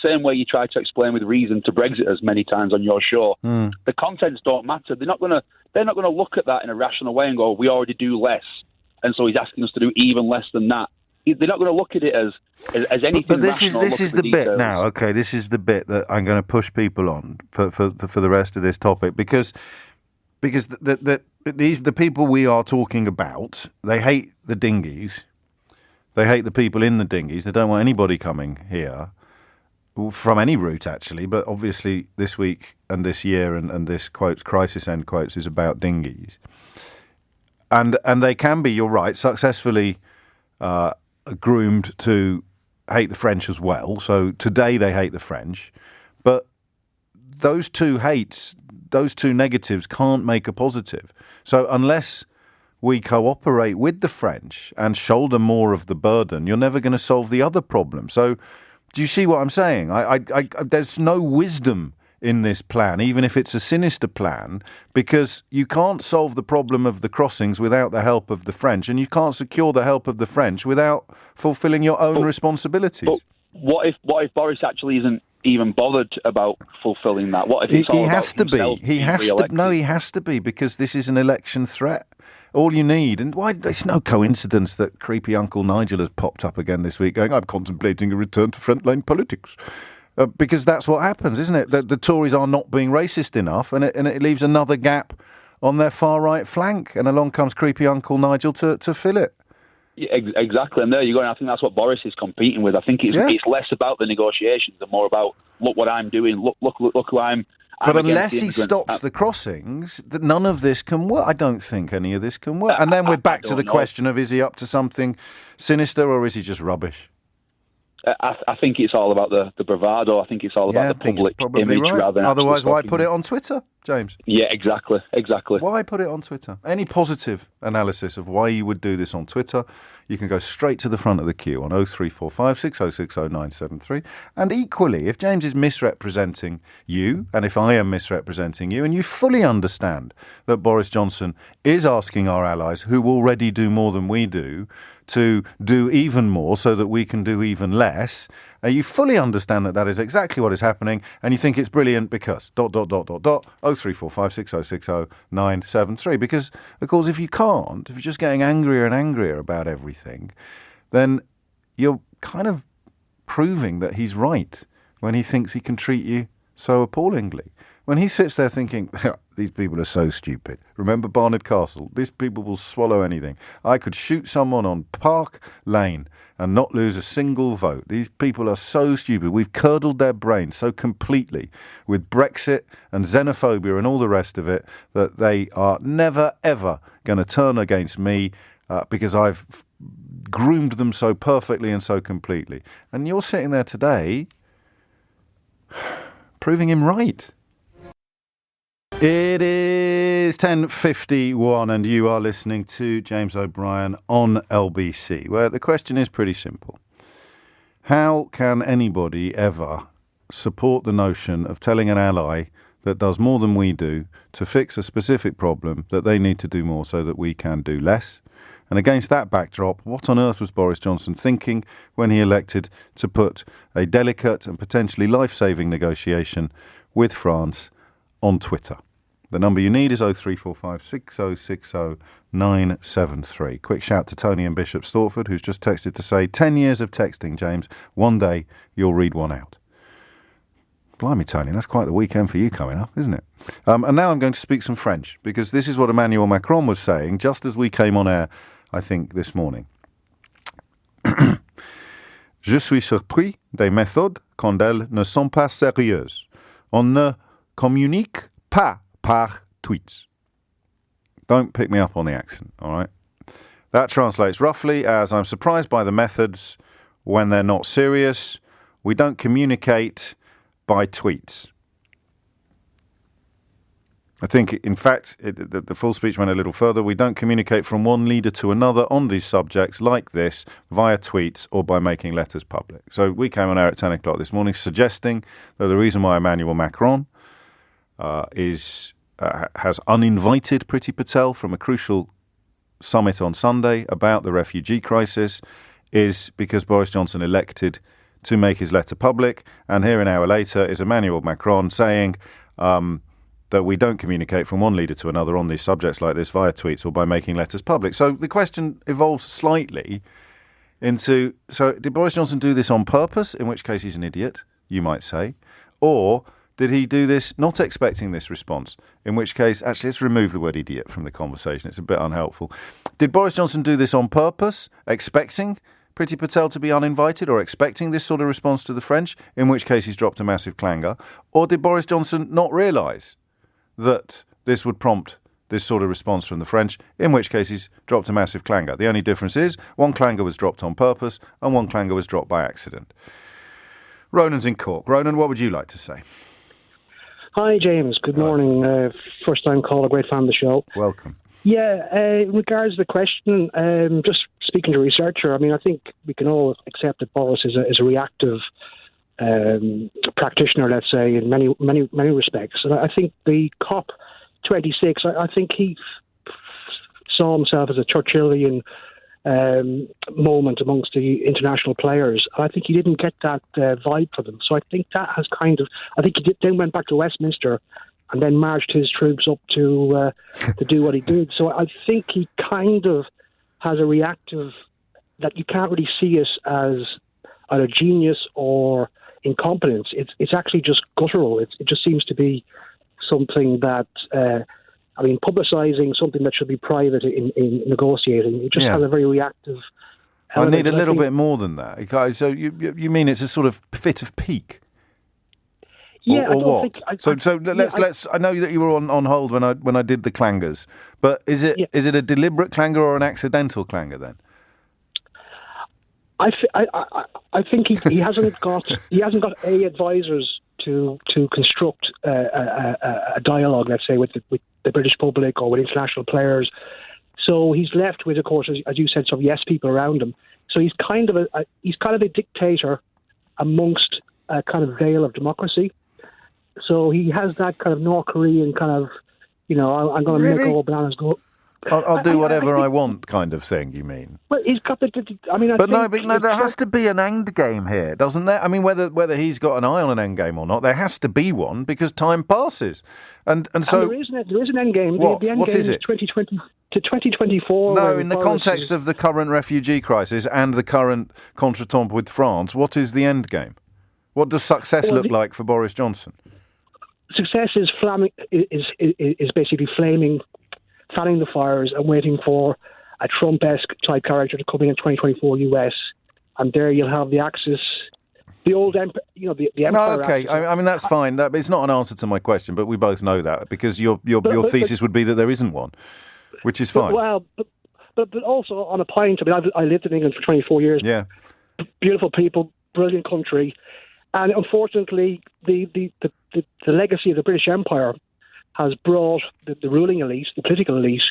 same way you try to explain with reason to Brexiters many times on your show. The contents don't matter. They're not gonna look at that in a rational way and go, we already do less, and so he's asking us to do even less than that. They're not going to look at it as anything. But this is the bit now. Okay, this is the bit that I'm going to push people on for the rest of this topic, because the people we are talking about, they hate the dinghies. They hate the people in the dinghies. They don't want anybody coming here from any route, actually. But obviously this week and this year and this quotes, crisis end quotes, is about dinghies. And they can be, you're right, successfully groomed to hate the French as well. So today they hate the French. But those two hates, those two negatives can't make a positive. So unless we cooperate with the French and shoulder more of the burden, you're never going to solve the other problem. So do you see what I'm saying? There's no wisdom in this plan, even if it's a sinister plan, because you can't solve the problem of the crossings without the help of the French, and you can't secure the help of the French without fulfilling your own responsibilities. But what if Boris actually isn't even bothered about fulfilling that? What if it's all he has about to be? He has to be, because this is an election threat. All you need, and why? It's no coincidence that creepy Uncle Nigel has popped up again this week going, I'm contemplating a return to frontline politics. Because that's what happens, isn't it? The Tories are not being racist enough, and it leaves another gap on their far-right flank, and along comes creepy Uncle Nigel to fill it. Yeah, exactly, and there you go. And I think that's what Boris is competing with. I think it's less about the negotiations and more about look what I'm doing. Look who I'm. But unless he stops the crossings, none of this can work. I don't think any of this can work. And then we're back to the question of, is he up to something sinister or is he just rubbish? I think it's all about the bravado. I think it's all about the public image rather than... Otherwise, why put it on Twitter, James? Yeah, exactly. Why put it on Twitter? Any positive analysis of why you would do this on Twitter, you can go straight to the front of the queue on 0345 6060 973. And equally, if James is misrepresenting you, and if I am misrepresenting you, and you fully understand that Boris Johnson is asking our allies, who already do more than we do, to do even more so that we can do even less, you fully understand that is exactly what is happening, and you think it's brilliant because ... 0345 6060 973. Because, of course, if you're just getting angrier and angrier about everything, then you're kind of proving that he's right when he thinks he can treat you so appallingly. When he sits there thinking, these people are so stupid. Remember Barnard Castle? These people will swallow anything. I could shoot someone on Park Lane and not lose a single vote. These people are so stupid. We've curdled their brains so completely with Brexit and xenophobia and all the rest of it that they are never, ever going to turn against me because I've groomed them so perfectly and so completely. And you're sitting there today proving him right. It is 10:51 and you are listening to James O'Brien on LBC, where the question is pretty simple. How can anybody ever support the notion of telling an ally that does more than we do to fix a specific problem that they need to do more so that we can do less? And against that backdrop, what on earth was Boris Johnson thinking when he elected to put a delicate and potentially life-saving negotiation with France on Twitter? The number you need is 0345 6060 973. Quick shout to Tony in Bishop Stortford, who's just texted to say, 10 years of texting, James. One day you'll read one out. Blimey, Tony, that's quite the weekend for you coming up, isn't it? And now I'm going to speak some French, because this is what Emmanuel Macron was saying just as we came on air, I think, this morning. Je suis surpris des méthodes quand elles ne sont pas sérieuses. On ne communique pas par tweets. Don't pick me up on the accent, all right? That translates roughly as, I'm surprised by the methods when they're not serious. We don't communicate by tweets. I think, in fact, the full speech went a little further. We don't communicate from one leader to another on these subjects like this via tweets or by making letters public. So we came on air at 10 o'clock this morning suggesting that the reason why Emmanuel Macron has uninvited Priti Patel from a crucial summit on Sunday about the refugee crisis is because Boris Johnson elected to make his letter public, and here an hour later is Emmanuel Macron saying that we don't communicate from one leader to another on these subjects like this via tweets or by making letters public. So the question evolves slightly into, so did Boris Johnson do this on purpose, in which case he's an idiot, you might say, or did he do this not expecting this response? In which case, actually, let's remove the word idiot from the conversation. It's a bit unhelpful. Did Boris Johnson do this on purpose, expecting Priti Patel to be uninvited or expecting this sort of response to the French, in which case he's dropped a massive clanger? Or did Boris Johnson not realise that this would prompt this sort of response from the French, in which case he's dropped a massive clanger? The only difference is one clanger was dropped on purpose and one clanger was dropped by accident. Ronan's in Cork. Ronan, what would you like to say? Hi, James. Good morning. First-time caller, great fan of the show. Welcome. Yeah, in regards to the question, just speaking to a researcher, I mean, I think we can all accept that Boris is a reactive practitioner, let's say, in many respects. And I think the COP26, I think he saw himself as a Churchillian moment amongst the international players. I think he didn't get that vibe from them. So I think that has I think he then went back to Westminster and then marched his troops up to do what he did. So I think he kind of has a reactive that you can't really see it as either genius or incompetence. It's actually just guttural. It just seems to be something that, publicising something that should be private in negotiating. It just has a very reactive element. I need a little bit more than that. Okay, so you mean it's a sort of fit of pique? Yeah, or what? Let's. I know that you were on hold when I did the clangers, but is it a deliberate clanger or an accidental clanger then? I think he hasn't got advisors to construct a dialogue, let's say, with the British public or with international players. So he's left with, of course, as you said, some yes people around him. So he's kind of a dictator amongst a kind of veil of democracy. So he has that kind of North Korean kind of, I'm going to make all bananas go. I'll do whatever I want kind of thing, you mean? Well, he's got the there has to be an end game here, doesn't there? I mean, whether he's got an eye on an end game or not, there has to be one because time passes. And so... there is an end game. What? The end What game is it? 2020 to 2024. No, in the context of the current refugee crisis and the current contretemps with France, what is the end game? What does success look like for Boris Johnson? Success is basically fanning the fires and waiting for a Trump-esque type character to come in 2024 US, and there you'll have the Axis, the old empire, the empire. No, okay, I mean that's fine. It's not an answer to my question, but we both know that because your thesis would be that there isn't one, which is fine. But also on a point. I mean, I lived in England for 24 years. Yeah, beautiful people, brilliant country, and unfortunately, the legacy of the British Empire has brought the ruling elite, the political elite,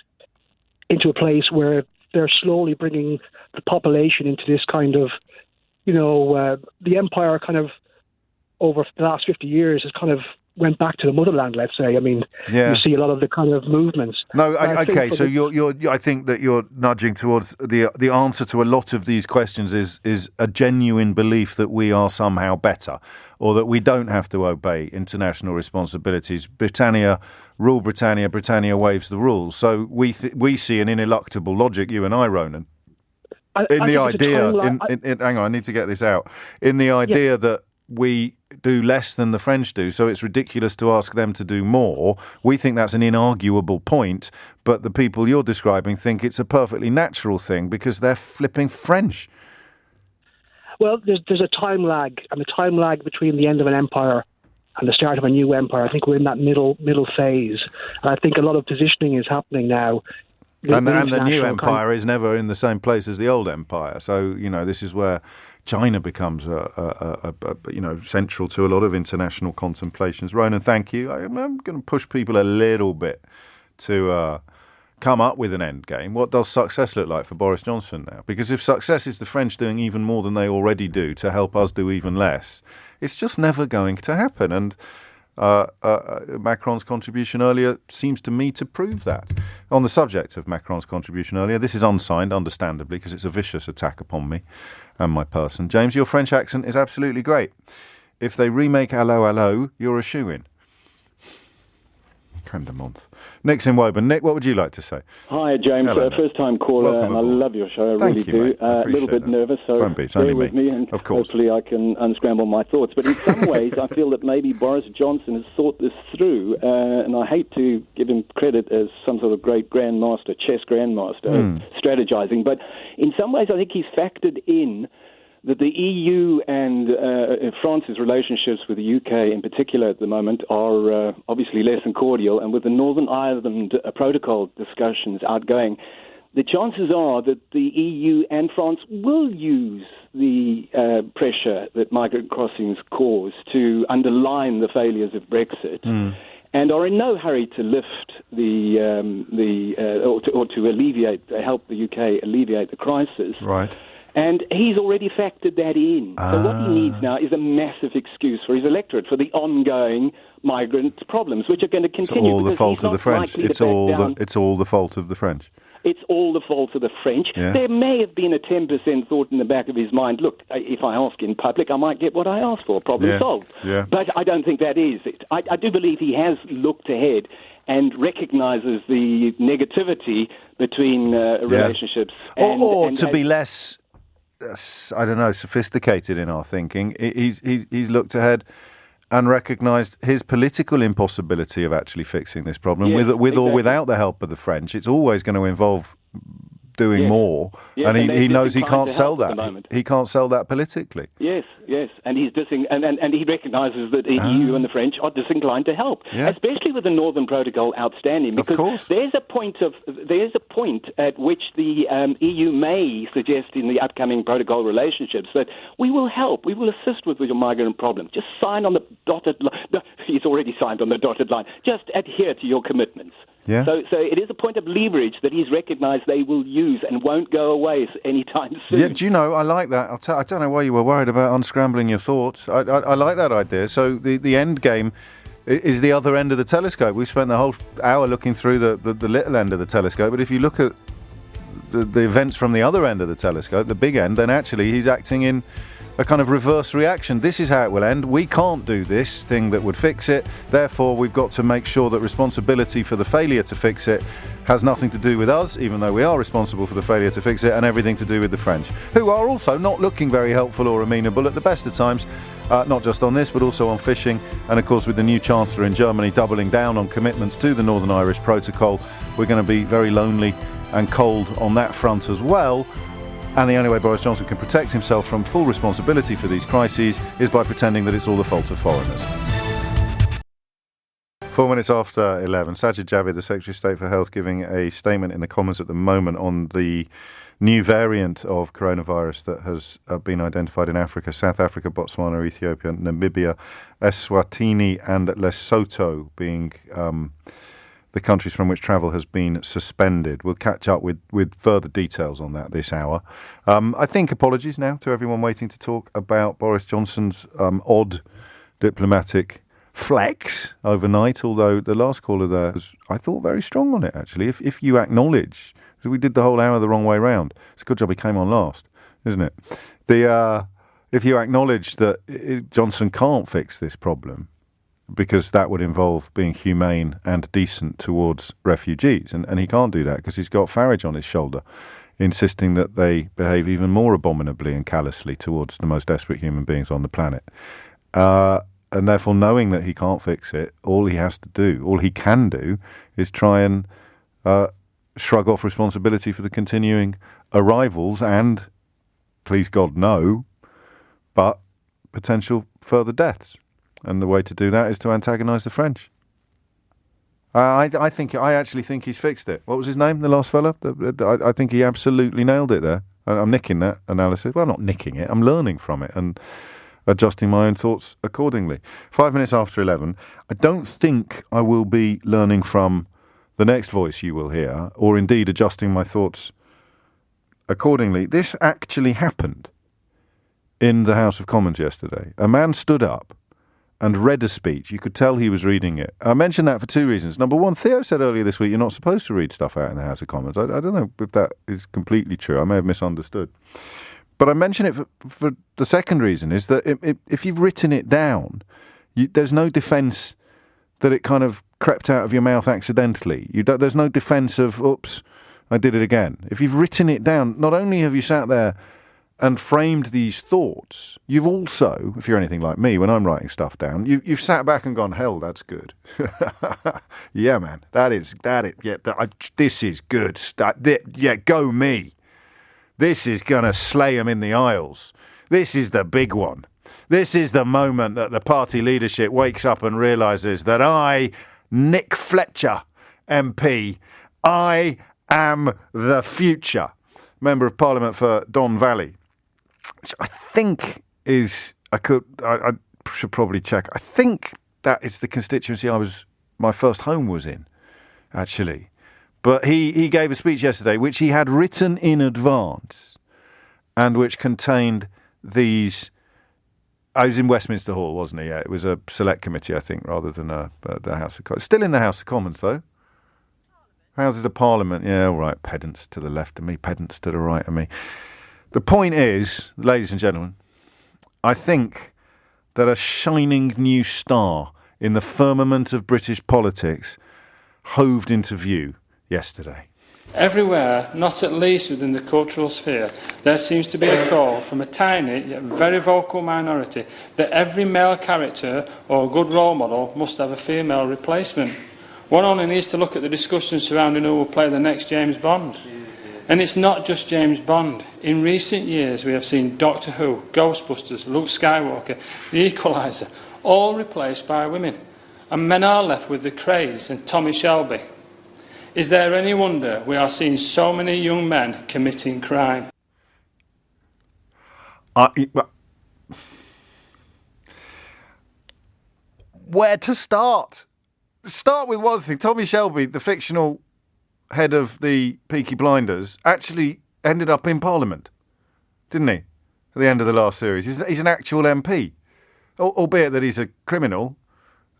into a place where they're slowly bringing the population into this kind of, the empire kind of over the last 50 years has kind of went back to the motherland, let's say. I mean, you see a lot of the kind of movements. No, okay, so I think that you're nudging towards the answer to a lot of these questions is a genuine belief that we are somehow better or that we don't have to obey international responsibilities. Britannia waives the rules. So we see an ineluctable logic, you and I, Ronan, hang on, I need to get this out. In the idea that we do less than the French do, so it's ridiculous to ask them to do more. We think that's an inarguable point, but the people you're describing think it's a perfectly natural thing because they're flipping French. Well, there's a time lag, and the time lag between the end of an empire and the start of a new empire. I think we're in that middle phase, and I think a lot of positioning is happening now. And the new empire is never in the same place as the old empire. So, this is where China becomes central to a lot of international contemplations. Ronan, thank you. I'm going to push people a little bit to come up with an end game. What does success look like for Boris Johnson now? Because if success is the French doing even more than they already do to help us do even less, it's just never going to happen. And Macron's contribution earlier seems to me to prove that. On the subject of Macron's contribution earlier, this is unsigned, understandably, because it's a vicious attack upon me and my person. James, your French accent is absolutely great. If they remake Allo Allo, you're a shoo-in. Kind of month. Nick's in Woburn. Nick, what would you like to say? Hi, James. First-time caller, Welcome and aboard. I love your show. I really do. A little bit nervous, so bear with me, and hopefully I can unscramble my thoughts. But in some ways, I feel that maybe Boris Johnson has thought this through, and I hate to give him credit as some sort of great grandmaster, chess grandmaster, strategizing, but in some ways I think he's factored in that the EU and France's relationships with the UK in particular at the moment are obviously less than cordial, and with the Northern Ireland protocol discussions outgoing, the chances are that the EU and France will use the pressure that migrant crossings cause to underline the failures of Brexit. And are in no hurry to lift or to alleviate, help the UK alleviate the crisis. Right. And he's already factored that in. So what he needs now is a massive excuse for his electorate for the ongoing migrant problems, which are going to continue. It's all the fault of the French. It's all the fault of the French. it's all the fault of the French. Yeah. There may have been a 10% thought in the back of his mind, look, if I ask in public, I might get what I asked for, problem solved. Yeah. But I don't think that is it. I do believe he has looked ahead and recognises the negativity between relationships. Or to be less, I don't know, sophisticated in our thinking, he's looked ahead and recognised his political impossibility of actually fixing this problem, with exactly. or without the help of the French. It's always going to involve doing more, and he knows he can't sell that. He can't sell that politically. Yes, and he's and he recognises that the EU and the French are disinclined to help, especially with the Northern Protocol outstanding. Because there's a point at which the EU may suggest in the upcoming protocol relationships that we will help, we will assist with your migrant problem. Just sign on the dotted line. No, he's already signed on the dotted line. Just adhere to your commitments. Yeah. So it is a point of leverage that he's recognised they will use and won't go away anytime soon. Yeah, do you know, I like that. I don't know why you were worried about unscrambling your thoughts. I like that idea. So the end game is the other end of the telescope. We've spent the whole hour looking through the little end of the telescope, but if you look at the events from the other end of the telescope, the big end, then actually he's acting in a kind of reverse reaction. This is how it will end. We can't do this thing that would fix it. Therefore, we've got to make sure that responsibility for the failure to fix it has nothing to do with us, even though we are responsible for the failure to fix it, and everything to do with the French, who are also not looking very helpful or amenable at the best of times, not just on this, but also on fishing. And of course, with the new Chancellor in Germany doubling down on commitments to the Northern Irish Protocol, we're going to be very lonely and cold on that front as well. And the only way Boris Johnson can protect himself from full responsibility for these crises is by pretending that it's all the fault of foreigners. 4 minutes after 11, Sajid Javid, the Secretary of State for Health, giving a statement in the Commons at the moment on the new variant of coronavirus that has been identified in Africa, South Africa, Botswana, Ethiopia, Namibia, Eswatini and Lesotho being the countries from which travel has been suspended. We'll catch up with further details on that this hour. I think apologies now to everyone waiting to talk about Boris Johnson's odd diplomatic flex overnight, although the last caller there was, I thought, very strong on it, actually. If you acknowledge, because we did the whole hour the wrong way round. It's a good job he came on last, isn't it? If you acknowledge that Johnson can't fix this problem, because that would involve being humane and decent towards refugees. And he can't do that because he's got Farage on his shoulder, insisting that they behave even more abominably and callously towards the most desperate human beings on the planet. And therefore, knowing that he can't fix it, all he can do, is try and shrug off responsibility for the continuing arrivals and, please God, no, but potential further deaths. And the way to do that is to antagonise the French. I actually think he's fixed it. What was his name, the last fella? I think he absolutely nailed it there. I'm nicking that analysis. Well, not nicking it. I'm learning from it and adjusting my own thoughts accordingly. 5 minutes after 11. I don't think I will be learning from the next voice you will hear, or indeed adjusting my thoughts accordingly. This actually happened in the House of Commons yesterday. A man stood up and read a speech. You could tell he was reading it. I mentioned that for two reasons. Number one, Theo said earlier this week you're not supposed to read stuff out in the House of Commons. I don't know if that is completely true. I may have misunderstood. But I mention it for the second reason, is that if you've written it down, there's no defence that it kind of crept out of your mouth accidentally. There's no defence of, oops, I did it again. If you've written it down, not only have you sat there and framed these thoughts, you've also, if you're anything like me, when I'm writing stuff down, you've sat back and gone, hell, that's good. Yeah, man, this is good. Yeah, go me. This is going to slay them in the aisles. This is the big one. This is the moment that the party leadership wakes up and realises that I, Nick Fletcher, MP, I am the future. Member of Parliament for Don Valley. Which I think is, I should probably check. I think that is the constituency my first home was in, actually. But he gave a speech yesterday, which he had written in advance, and which contained these. I was in Westminster Hall, wasn't he? Yeah, it was a select committee, I think, rather than the House of Commons. Still in the House of Commons, though. Houses of Parliament. Yeah, all right, pedants to the left of me, pedants to the right of me. The point is, ladies and gentlemen, I think that a shining new star in the firmament of British politics hoved into view yesterday. Everywhere, not at least within the cultural sphere, there seems to be a call from a tiny yet very vocal minority that every male character or good role model must have a female replacement. One only needs to look at the discussion surrounding who will play the next James Bond. And it's not just James Bond. In recent years we have seen Doctor Who, Ghostbusters, Luke Skywalker, The Equalizer, all replaced by women. And men are left with the Craze and Tommy Shelby. Is there any wonder we are seeing so many young men committing crime? Where to start? Start with one thing. Tommy Shelby, the fictional head of the Peaky Blinders, actually ended up in Parliament, didn't he? At the end of the last series. He's an actual MP, albeit that he's a criminal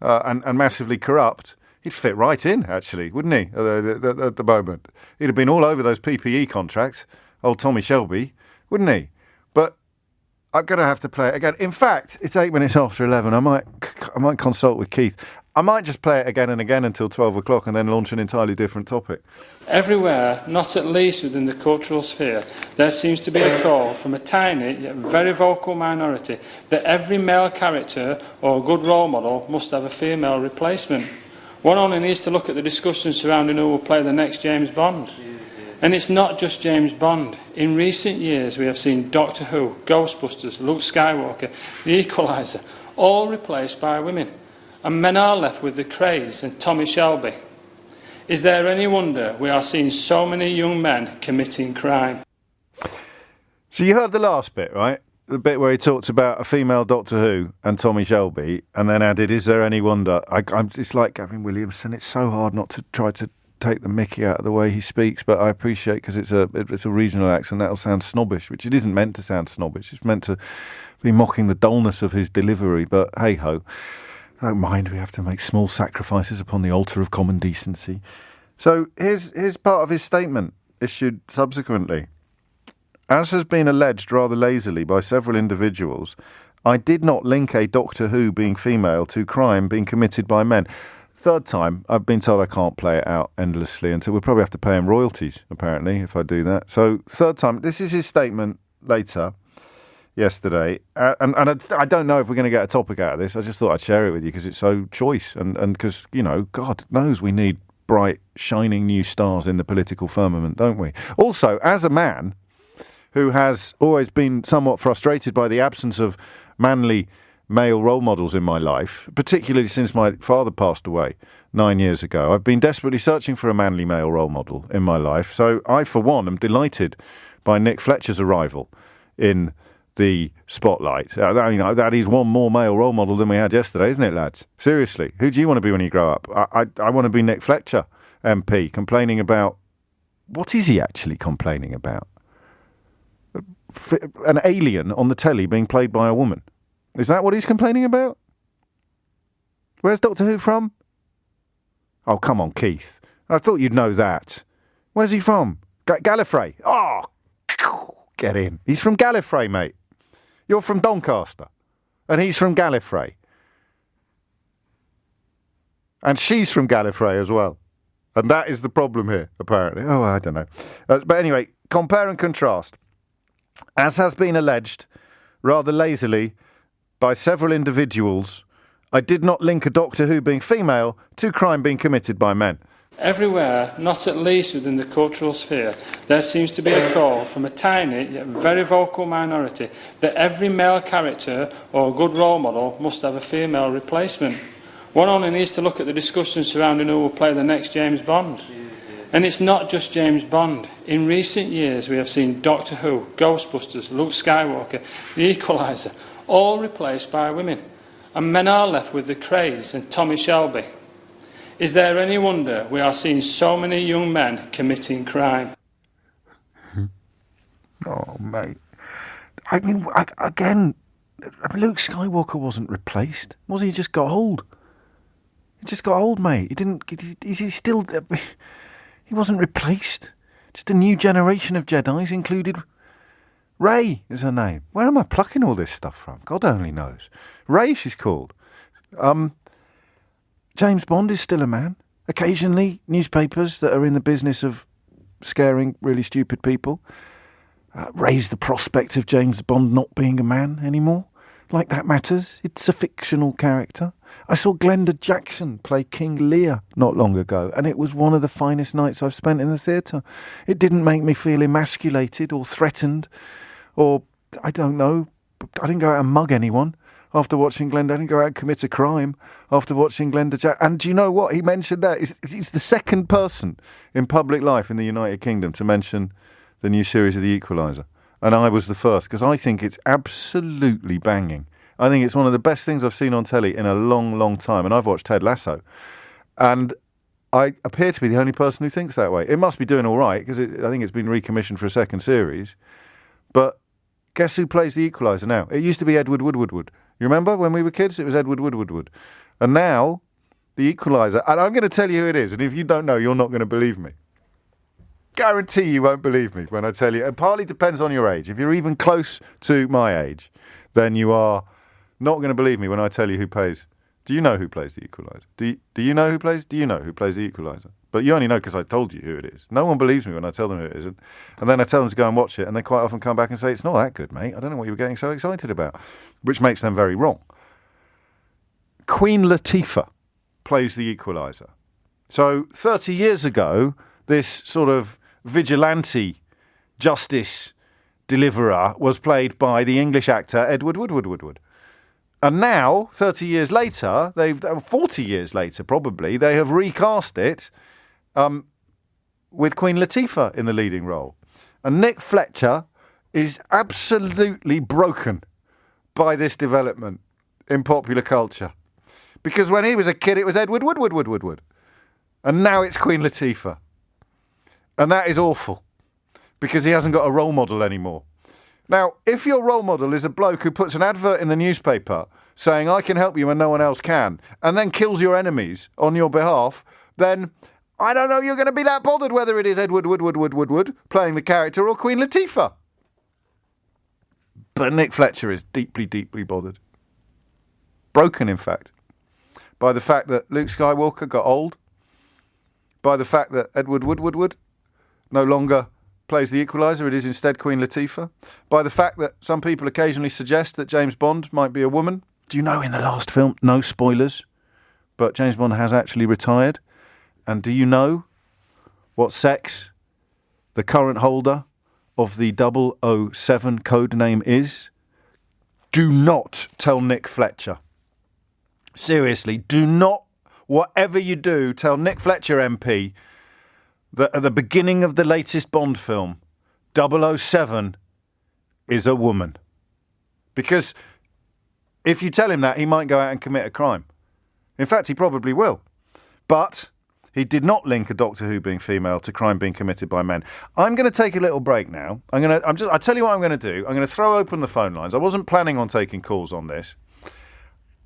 and massively corrupt. He'd fit right in, actually, wouldn't he, at the moment? He'd have been all over those PPE contracts, old Tommy Shelby, wouldn't he? But I'm going to have to play it again. In fact, it's 8 minutes after 11. I might consult with Keith. I might just play it again and again until 12 o'clock and then launch an entirely different topic. Everywhere, not at least within the cultural sphere, there seems to be a call from a tiny yet very vocal minority that every male character or good role model must have a female replacement. One only needs to look at the discussion surrounding who will play the next James Bond. And it's not just James Bond. In recent years we have seen Doctor Who, Ghostbusters, Luke Skywalker, The Equalizer, all replaced by women. And men are left with the Craze and Tommy Shelby. Is there any wonder we are seeing so many young men committing crime? So you heard the last bit, right? The bit where he talked about a female Doctor Who and Tommy Shelby, and then added, is there any wonder? It's like Gavin Williamson. It's so hard not to try to take the mickey out of the way he speaks, but I appreciate, because it's a regional accent, that'll sound snobbish, which it isn't meant to sound snobbish. It's meant to be mocking the dullness of his delivery, but hey-ho. I don't mind, we have to make small sacrifices upon the altar of common decency. So here's part of his statement, issued subsequently. As has been alleged rather lazily by several individuals, I did not link a Doctor Who being female to crime being committed by men. Third time, I've been told I can't play it out endlessly until we'll probably have to pay him royalties, apparently, if I do that. So third time, this is his statement later, yesterday. And I don't know if we're going to get a topic out of this. I just thought I'd share it with you because it's so choice. And because, God knows we need bright, shining new stars in the political firmament, don't we? Also, as a man who has always been somewhat frustrated by the absence of manly male role models in my life, particularly since my father passed away 9 years ago. I've been desperately searching for a manly male role model in my life. So I, for one, am delighted by Nick Fletcher's arrival in the spotlight. That is one more male role model than we had yesterday, isn't it, lads? Seriously, who do you want to be when you grow up? I want to be Nick Fletcher, MP, complaining about... What is he actually complaining about? An alien on the telly being played by a woman. Is that what he's complaining about? Where's Doctor Who from? Oh, come on, Keith. I thought you'd know that. Where's he from? Gallifrey. Oh, get in. He's from Gallifrey, mate. You're from Doncaster. And he's from Gallifrey. And she's from Gallifrey as well. And that is the problem here, apparently. Oh, I don't know. But anyway, compare and contrast. As has been alleged, rather lazily, by several individuals, I did not link a Doctor Who being female to crime being committed by men. Everywhere, not at least within the cultural sphere, there seems to be a call from a tiny yet very vocal minority that every male character or good role model must have a female replacement. One only needs to look at the discussion surrounding who will play the next James Bond. And it's not just James Bond. In recent years we have seen Doctor Who, Ghostbusters, Luke Skywalker, The Equalizer, all replaced by women. And men are left with the Craze and Tommy Shelby. Is there any wonder we are seeing so many young men committing crime? Oh, mate. Luke Skywalker wasn't replaced. Was he? He just got old. He just got old, mate. He didn't... Is he still... He wasn't replaced. Just a new generation of Jedis included Rey is her name. Where am I plucking all this stuff from? God only knows. Rey, she's called. James Bond is still a man. Occasionally, newspapers that are in the business of scaring really stupid people raise the prospect of James Bond not being a man anymore. Like that matters. It's a fictional character. I saw Glenda Jackson play King Lear not long ago, and it was one of the finest nights I've spent in the theatre. It didn't make me feel emasculated or threatened, or, I don't know, I didn't go out and mug anyone after watching Glenda. I didn't go out and commit a crime after watching Glenda Jackson. And do you know what? He mentioned that. He's the second person in public life in the United Kingdom to mention the new series of The Equalizer. And I was the first, because I think it's absolutely banging. I think it's one of the best things I've seen on telly in a long, long time. And I've watched Ted Lasso. And I appear to be the only person who thinks that way. It must be doing all right, because I think it's been recommissioned for a second series. But guess who plays The Equalizer now? It used to be Edward Woodward. You remember when we were kids? It was Edward Woodward. And now, The Equalizer, and I'm going to tell you who it is. And if you don't know, you're not going to believe me. Guarantee you won't believe me when I tell you. It partly depends on your age. If you're even close to my age, then you are not going to believe me when I tell you who plays. Do you know who plays The Equalizer? Do you know who plays? Do you know who plays The Equalizer? But you only know because I told you who it is. No one believes me when I tell them who it is. And then I tell them to go and watch it, and they quite often come back and say, it's not that good, mate. I don't know what you were getting so excited about, which makes them very wrong. Queen Latifah plays The Equalizer. So 30 years ago, this sort of vigilante justice deliverer was played by the English actor Edward Woodward. And now, 30 years later, 40 years later probably, they have recast it with Queen Latifah in the leading role. And Nick Fletcher is absolutely broken by this development in popular culture. Because when he was a kid, it was Edward Woodward. And now it's Queen Latifah. And that is awful, because he hasn't got a role model anymore. Now, if your role model is a bloke who puts an advert in the newspaper saying, I can help you when no one else can, and then kills your enemies on your behalf, then I don't know you're going to be that bothered whether it is Edward Woodward playing the character or Queen Latifah. But Nick Fletcher is deeply, deeply bothered. Broken, in fact, by the fact that Luke Skywalker got old, by the fact that Edward Woodward no longer plays The Equalizer, it is instead Queen Latifah, by the fact that some people occasionally suggest that James Bond might be a woman. Do you know in the last film, no spoilers, but James Bond has actually retired? And do you know what sex the current holder of the 007 code name is? Do not tell Nick Fletcher. Seriously, do not, whatever you do, tell Nick Fletcher MP that at the beginning of the latest Bond film, 007 is a woman. Because if you tell him that, he might go out and commit a crime. In fact, he probably will. But he did not link a Doctor Who being female to crime being committed by men. I'm going to take a little break now. I'll tell you what I'm going to do. I'm going to throw open the phone lines. I wasn't planning on taking calls on this.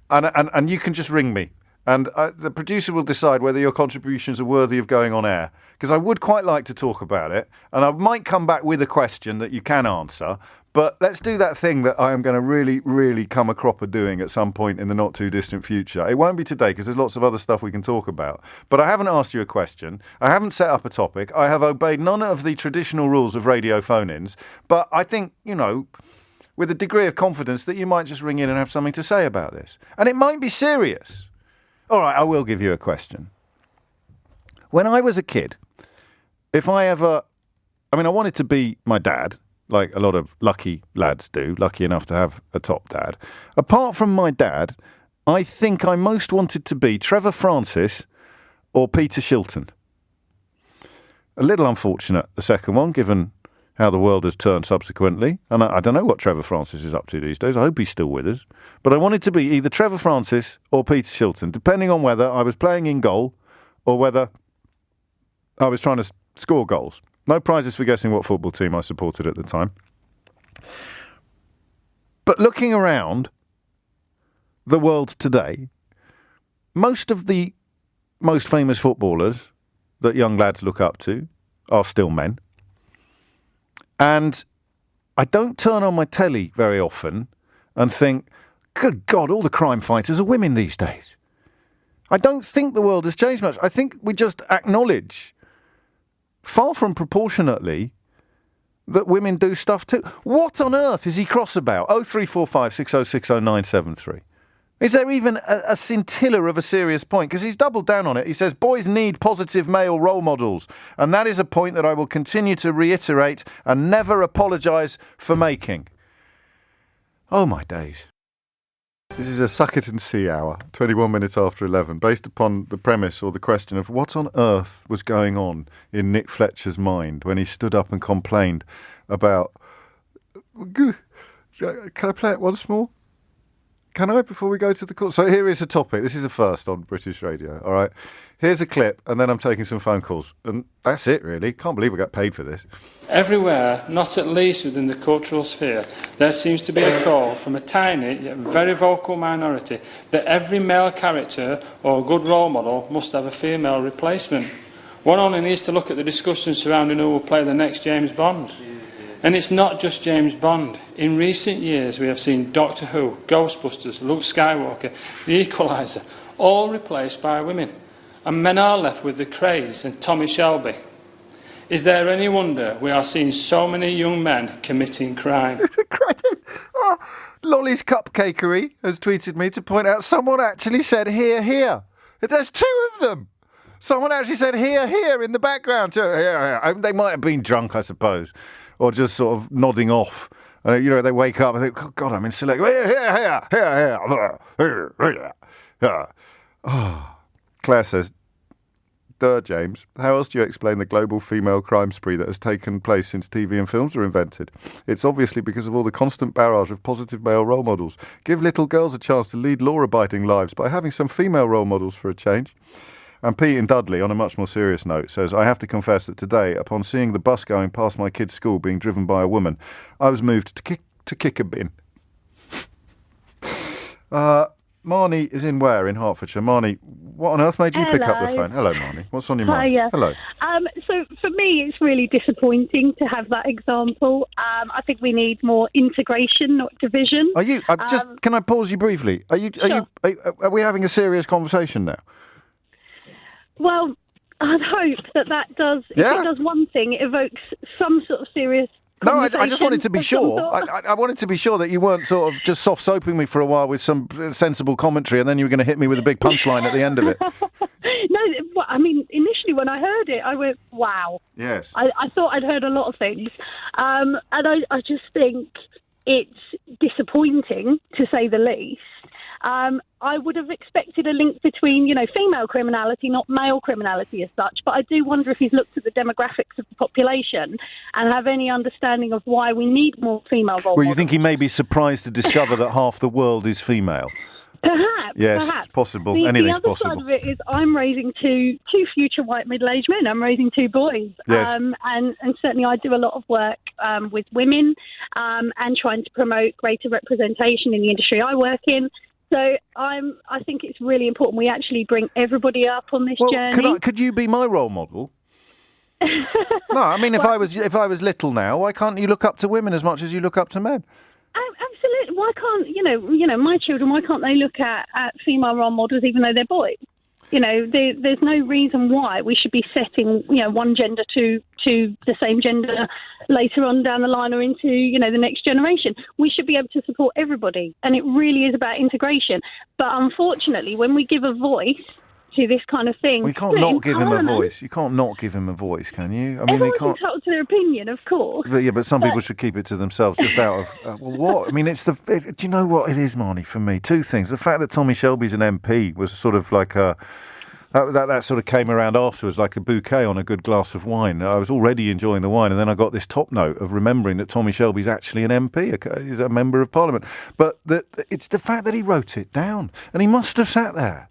And you can just ring me. And the producer will decide whether your contributions are worthy of going on air. Because I would quite like to talk about it. And I might come back with a question that you can answer. But let's do that thing that I am going to really, really come a cropper doing at some point in the not too distant future. It won't be today because there's lots of other stuff we can talk about. But I haven't asked you a question. I haven't set up a topic. I have obeyed none of the traditional rules of radio phone-ins. But I think, with a degree of confidence that you might just ring in and have something to say about this. And it might be serious. All right, I will give you a question. When I was a kid, I wanted to be my dad, like a lot of lucky lads do, lucky enough to have a top dad. Apart from my dad, I think I most wanted to be Trevor Francis or Peter Shilton. A little unfortunate, the second one, given how the world has turned subsequently. And I don't know what Trevor Francis is up to these days. I hope he's still with us. But I wanted to be either Trevor Francis or Peter Shilton, depending on whether I was playing in goal or whether I was trying to score goals. No prizes for guessing what football team I supported at the time. But looking around the world today, most of the most famous footballers that young lads look up to are still men. And I don't turn on my telly very often and think, good God, all the crime fighters are women these days. I don't think the world has changed much. I think we just acknowledge, far from proportionately, that women do stuff too. What on earth is he cross about? 0345 6060973. Is there even a scintilla of a serious point? Because he's doubled down on it. He says, boys need positive male role models. And that is a point that I will continue to reiterate and never apologise for making. Oh, my days. This is a suck it and see hour, 21 minutes after 11, based upon the premise or the question of what on earth was going on in Nick Fletcher's mind when he stood up and complained about... Can I play it once more? Can I, before we go to the call? So here is a topic. This is a first on British radio, all right? Here's a clip, and then I'm taking some phone calls. And that's it, really. Can't believe we got paid for this. Everywhere, not at least within the cultural sphere, there seems to be a call from a tiny yet very vocal minority that every male character or good role model must have a female replacement. One only needs to look at the discussion surrounding who will play the next James Bond. And it's not just James Bond. In recent years, we have seen Doctor Who, Ghostbusters, Luke Skywalker, The Equalizer, all replaced by women. And men are left with the Craze and Tommy Shelby. Is there any wonder we are seeing so many young men committing crime? Lolly's Cupcakery has tweeted me to point out someone actually said "here, here." There's two of them. Someone actually said "here, here" in the background. Here. They might have been drunk, I suppose, or just sort of nodding off. They wake up and think, oh, God, I'm in select. Here. Oh. Claire says, James, how else do you explain the global female crime spree that has taken place since TV and films were invented? It's obviously because of all the constant barrage of positive male role models. Give little girls a chance to lead law-abiding lives by having some female role models for a change. And Pete in Dudley, on a much more serious note, says, I have to confess that today, upon seeing the bus going past my kid's school being driven by a woman, I was moved to kick a bin. Marnie is in where in Hertfordshire? Marnie, what on earth made you pick up the phone? Hello, Marnie. What's on your mind? Hiya. Hello. So for me, it's really disappointing to have that example. I think we need more integration, not division. Are you? Can I pause you briefly? Sure. Are we having a serious conversation now? Well, I'd hope that does. Yeah. If it does one thing, it evokes some sort of serious. No, I just wanted to be sure. I wanted to be sure that you weren't sort of just soft-soaping me for a while with some sensible commentary and then you were going to hit me with a big punchline at the end of it. No, I mean, initially when I heard it, I went, wow. Yes. I thought I'd heard a lot of things. And I just think it's disappointing, to say the least. I would have expected a link between, female criminality, not male criminality as such. But I do wonder if he's looked at the demographics of the population and have any understanding of why we need more female role models. Well, you think he may be surprised to discover that half the world is female? Perhaps. Yes, perhaps. It's possible. The Anything's other possible. side of it is I'm raising two future white middle-aged men. I'm raising two boys. Yes. And certainly I do a lot of work with women and trying to promote greater representation in the industry I work in. So I think it's really important we actually bring everybody up on this journey. Could you be my role model? No, I mean, if I was little now, why can't you look up to women as much as you look up to men? Absolutely. Why can't my children? Why can't they look at female role models even though they're boys? There's no reason why we should be setting one gender to the same gender later on down the line or into the next generation. We should be able to support everybody, and it really is about integration. But unfortunately, when we give a voice to this kind of thing, we can't not give him a voice. You can't not give him a voice, can you? I mean, everyone's entitled to their opinion, of course. But some people should keep it to themselves, just out of what? I mean, do you know what it is, Marnie? For me, two things: the fact that Tommy Shelby's an MP was sort of like that sort of came around afterwards, like a bouquet on a good glass of wine. I was already enjoying the wine, and then I got this top note of remembering that Tommy Shelby's actually an MP, he's a member of Parliament. But it's the fact that he wrote it down, and he must have sat there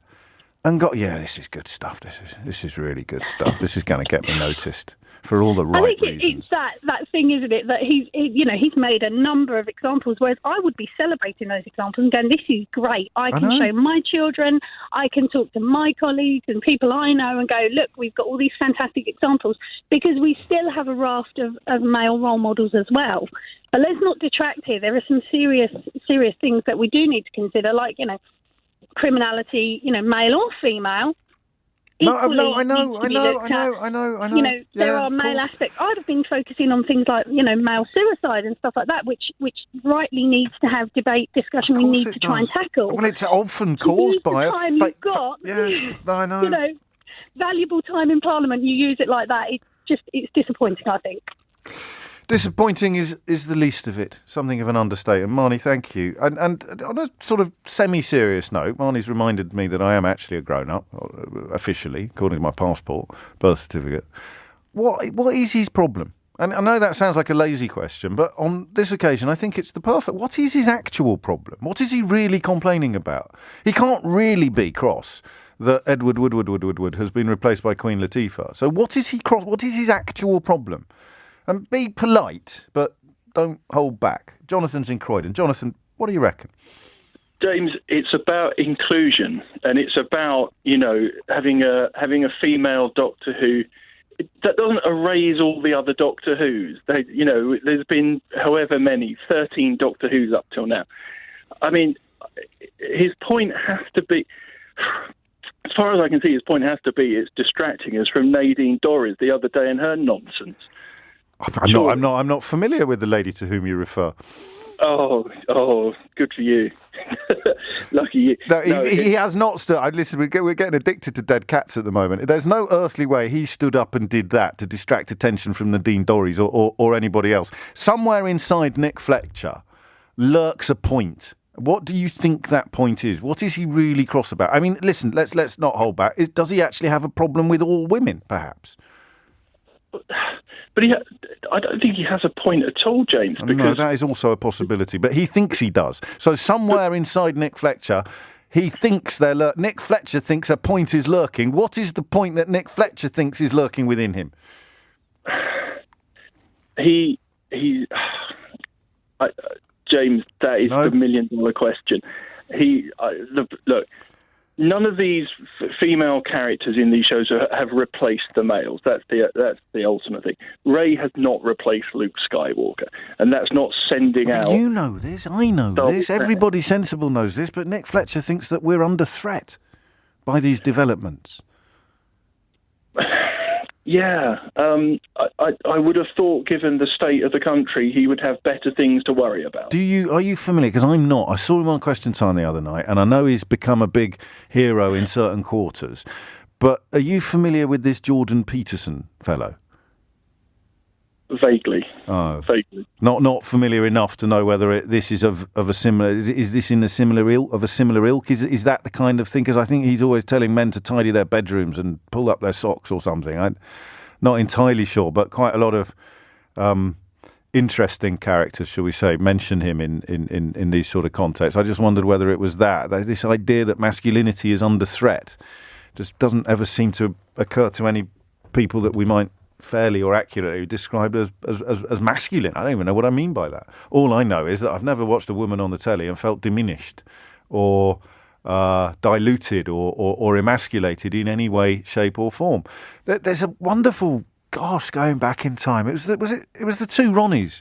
and got, this is good stuff. This is really good stuff. This is going to get me noticed. for all the right reasons. I think it's that thing, isn't it, that he's made a number of examples, whereas I would be celebrating those examples and going, this is great. I can show my children, I can talk to my colleagues and people I know and go, look, we've got all these fantastic examples, because we still have a raft of male role models as well. But let's not detract here. There are some serious things that we do need to consider, like, criminality, male or female. No, I know. There are male aspects. I'd have been focusing on things like, male suicide and stuff like that, which rightly needs to have debate, discussion. We need to try and tackle. Well, it's often caused by a time you've got. I know. Valuable time in Parliament. You use it like that. It's disappointing, I think. Disappointing is the least of it. Something of an understatement. Marnie, thank you. And on a sort of semi-serious note, Marnie's reminded me that I am actually a grown-up, officially, according to my passport, birth certificate. What is his problem? And I know that sounds like a lazy question, but on this occasion, I think it's the perfect. What is his actual problem? What is he really complaining about? He can't really be cross that Edward Woodward has been replaced by Queen Latifah. So what is he cross? What is his actual problem? And be polite, but don't hold back. Jonathan's in Croydon. Jonathan, what do you reckon? James, it's about inclusion, and it's about, having a female Doctor Who. That doesn't erase all the other Doctor Who's. There's been however many, 13 Doctor Who's up till now. I mean, his point has to be, as far as I can see, it's distracting us from Nadine Dorries the other day and her nonsense. I'm not familiar with the lady to whom you refer. Oh, good for you. Lucky you. No, he has not stood. Listen, we're getting addicted to dead cats at the moment. There's no earthly way he stood up and did that to distract attention from Nadine Dorries or anybody else. Somewhere inside Nick Fletcher lurks a point. What do you think that point is? What is he really cross about? I mean, listen, let's not hold back. Does he actually have a problem with all women, perhaps? But I don't think he has a point at all, James. Because no, that is also a possibility. But he thinks he does. So somewhere inside Nick Fletcher, he thinks Nick Fletcher thinks a point is lurking. What is the point that Nick Fletcher thinks is lurking within him? James, that is the $1 million question. Look. None of these female characters in these shows have replaced the males. That's the ultimate thing. Ray has not replaced Luke Skywalker, and that's not sending out. You know this. I know this. Everybody sensible knows this. But Nick Fletcher thinks that we're under threat by these developments. Yeah, I would have thought, given the state of the country, he would have better things to worry about. Are you familiar? Because I'm not. I saw him on Question Time the other night, and I know he's become a big hero in certain quarters. But are you familiar with this Jordan Peterson fellow? Vaguely. Oh, vaguely. Not familiar enough to know whether this is of a similar. Is this in a similar ilk? Is that the kind of thing? Because I think he's always telling men to tidy their bedrooms and pull up their socks or something. I'm not entirely sure, but quite a lot of interesting characters, shall we say, mention him in these sort of contexts. I just wondered whether it was this idea that masculinity is under threat just doesn't ever seem to occur to any people that we might fairly or accurately described as masculine. I don't even know what I mean by that. All I know is that I've never watched a woman on the telly and felt diminished or diluted or emasculated in any way, shape or form. There's a wonderful, going back in time. It was the two Ronnies,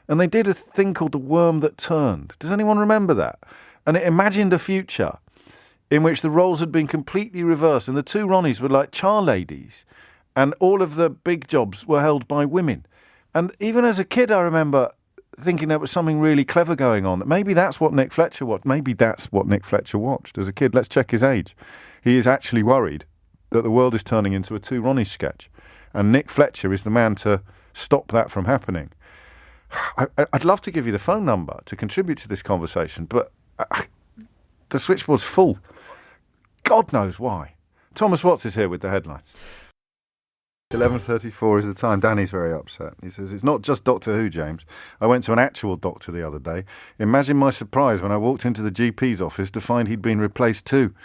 and they did a thing called The Worm That Turned. Does anyone remember that? And it imagined a future in which the roles had been completely reversed, and the two Ronnies were like char ladies, and all of the big jobs were held by women. And even as a kid, I remember thinking there was something really clever going on. Maybe that's what Nick Fletcher watched. As a kid. Let's check his age. He is actually worried that the world is turning into a Two Ronnies sketch. And Nick Fletcher is the man to stop that from happening. I'd love to give you the phone number to contribute to this conversation, but the switchboard's full. God knows why. Thomas Watts is here with the headlines. 11:34 is the time. Danny's very upset. He says, it's not just Doctor Who, James. I went to an actual doctor the other day. Imagine my surprise when I walked into the GP's office to find he'd been replaced too.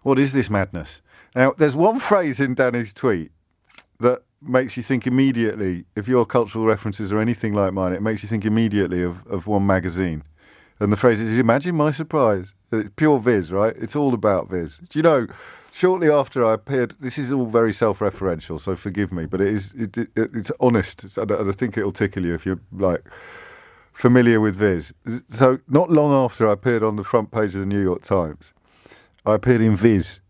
What is this madness? Now, there's one phrase in Danny's tweet that makes you think immediately, if your cultural references are anything like mine, it makes you think immediately of one magazine. And the phrase is, imagine my surprise. It's pure Viz, right? It's all about Viz. Do you know, shortly after I appeared, this is all very self-referential, so forgive me, but it's honest, and I think it'll tickle you if you're, like, familiar with Viz. So not long after I appeared on the front page of the New York Times, I appeared in Viz.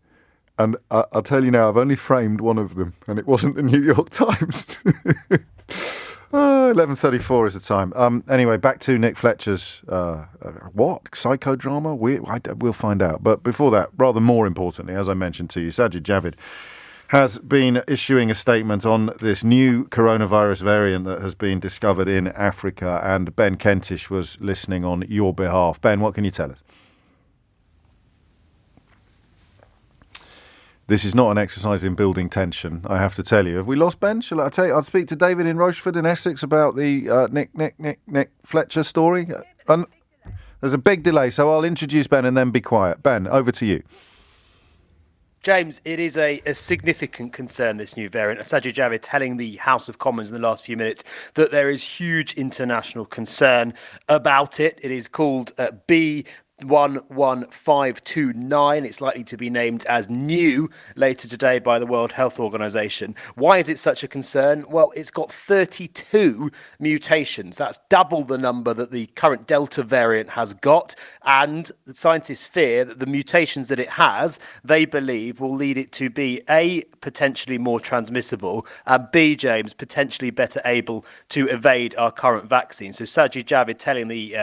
And I'll tell you now, I've only framed one of them, and it wasn't the New York Times. 11:34 is the time. Anyway, back to Nick Fletcher's, psychodrama? We'll find out. But before that, rather more importantly, as I mentioned to you, Sajid Javid has been issuing a statement on this new coronavirus variant that has been discovered in Africa, and Ben Kentish was listening on your behalf. Ben, what can you tell us? This is not an exercise in building tension, I have to tell you. Have we lost Ben? Shall I tell you? I'll speak to David in Rochefort in Essex about the Nick Fletcher story. There's a big delay, so I'll introduce Ben and then be quiet. Ben, over to you. James, it is a significant concern, this new variant. Sajid Javid telling the House of Commons in the last few minutes that there is huge international concern about it. It is called B11529. It's likely to be named as new later today by the World Health Organization. Why is it such a concern? Well, it's got 32 mutations. That's double the number that the current Delta variant has got. And the scientists fear that the mutations that it has, they believe, will lead it to be A, potentially more transmissible, and B, James, potentially better able to evade our current vaccine. So Sajid Javid telling the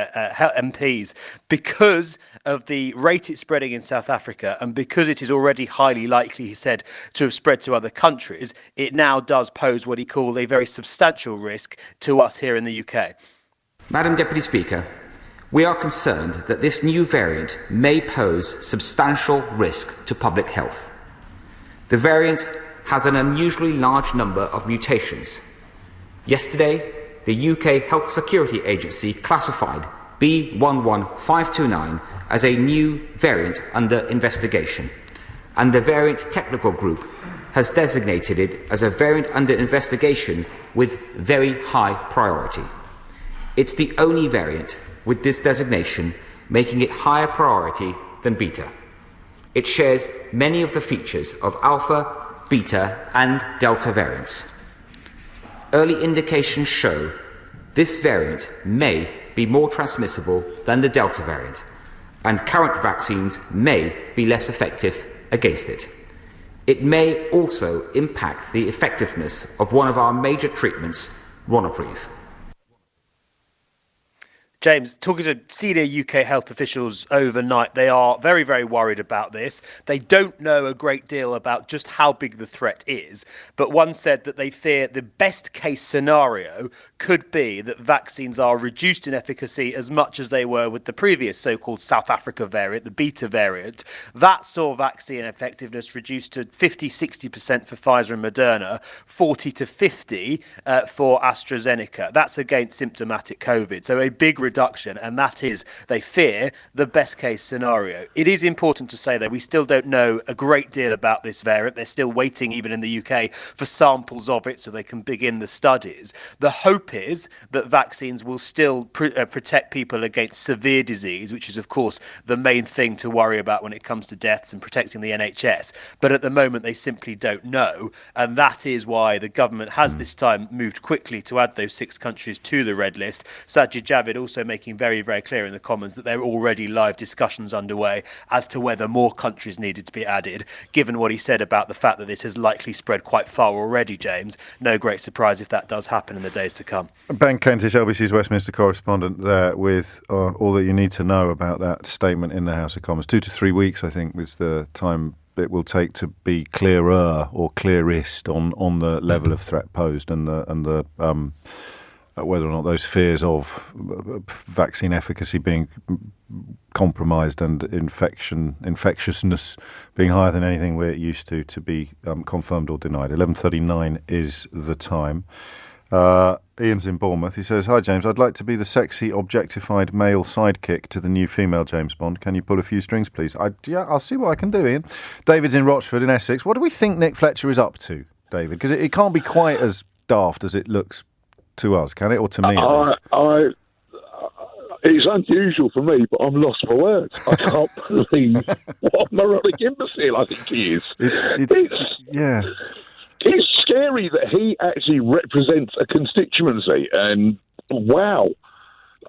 MPs, because of the rate it's spreading in South Africa and because it is already highly likely, he said, to have spread to other countries, it now does pose what he called a very substantial risk to us here in the UK. Madam Deputy Speaker, we are concerned that this new variant may pose substantial risk to public health. The variant has an unusually large number of mutations. Yesterday, the UK Health Security Agency classified B11529 as a new variant under investigation, and the Variant Technical Group has designated it as a variant under investigation with very high priority. It's the only variant with this designation, making it higher priority than Beta. It shares many of the features of Alpha, Beta, and Delta variants. Early indications show this variant may be more transmissible than the Delta variant, and current vaccines may be less effective against it. It may also impact the effectiveness of one of our major treatments, Ronapreve. James, talking to senior UK health officials overnight, they are very, very worried about this. They don't know a great deal about just how big the threat is, but one said that they fear the best case scenario could be that vaccines are reduced in efficacy as much as they were with the previous so-called South Africa variant, the Beta variant. That saw vaccine effectiveness reduced to 50-60% for Pfizer and Moderna, 40 to 50 for AstraZeneca. That's against symptomatic COVID. So a big reduction, and that is, they fear, the best case scenario. It is important to say that we still don't know a great deal about this variant. They're still waiting, even in the UK, for samples of it so they can begin the studies. The hope is that vaccines will still protect people against severe disease, which is, of course, the main thing to worry about when it comes to deaths and protecting the NHS. But at the moment, they simply don't know. And that is why the government has this time moved quickly to add those 6 countries to the red list. Sajid Javid also making very, very clear in the Commons that there are already live discussions underway as to whether more countries needed to be added. Given what he said about the fact that this has likely spread quite far already, James, no great surprise if that does happen in the days to come. Ben Kentish, LBC's Westminster correspondent, there with all that you need to know about that statement in the House of Commons. 2 to 3 weeks, I think, was the time it will take to be clearer or clearest on the level of threat posed and the whether or not those fears of vaccine efficacy being compromised and infectiousness being higher than anything we're used to be confirmed or denied. 11:39 is the time. Ian's in Bournemouth. He says, "Hi James, I'd like to be the sexy, objectified male sidekick to the new female James Bond. Can you pull a few strings, please?" I'll see what I can do, Ian. David's in Rochefort in Essex. What do we think Nick Fletcher is up to? David? Because it can't be quite as daft as it looks to us, can it? Or to me, at least. It's unusual for me, but I'm lost for words. I can't believe what a moronic imbecile I think he is. It's scary that he actually represents a constituency, and wow.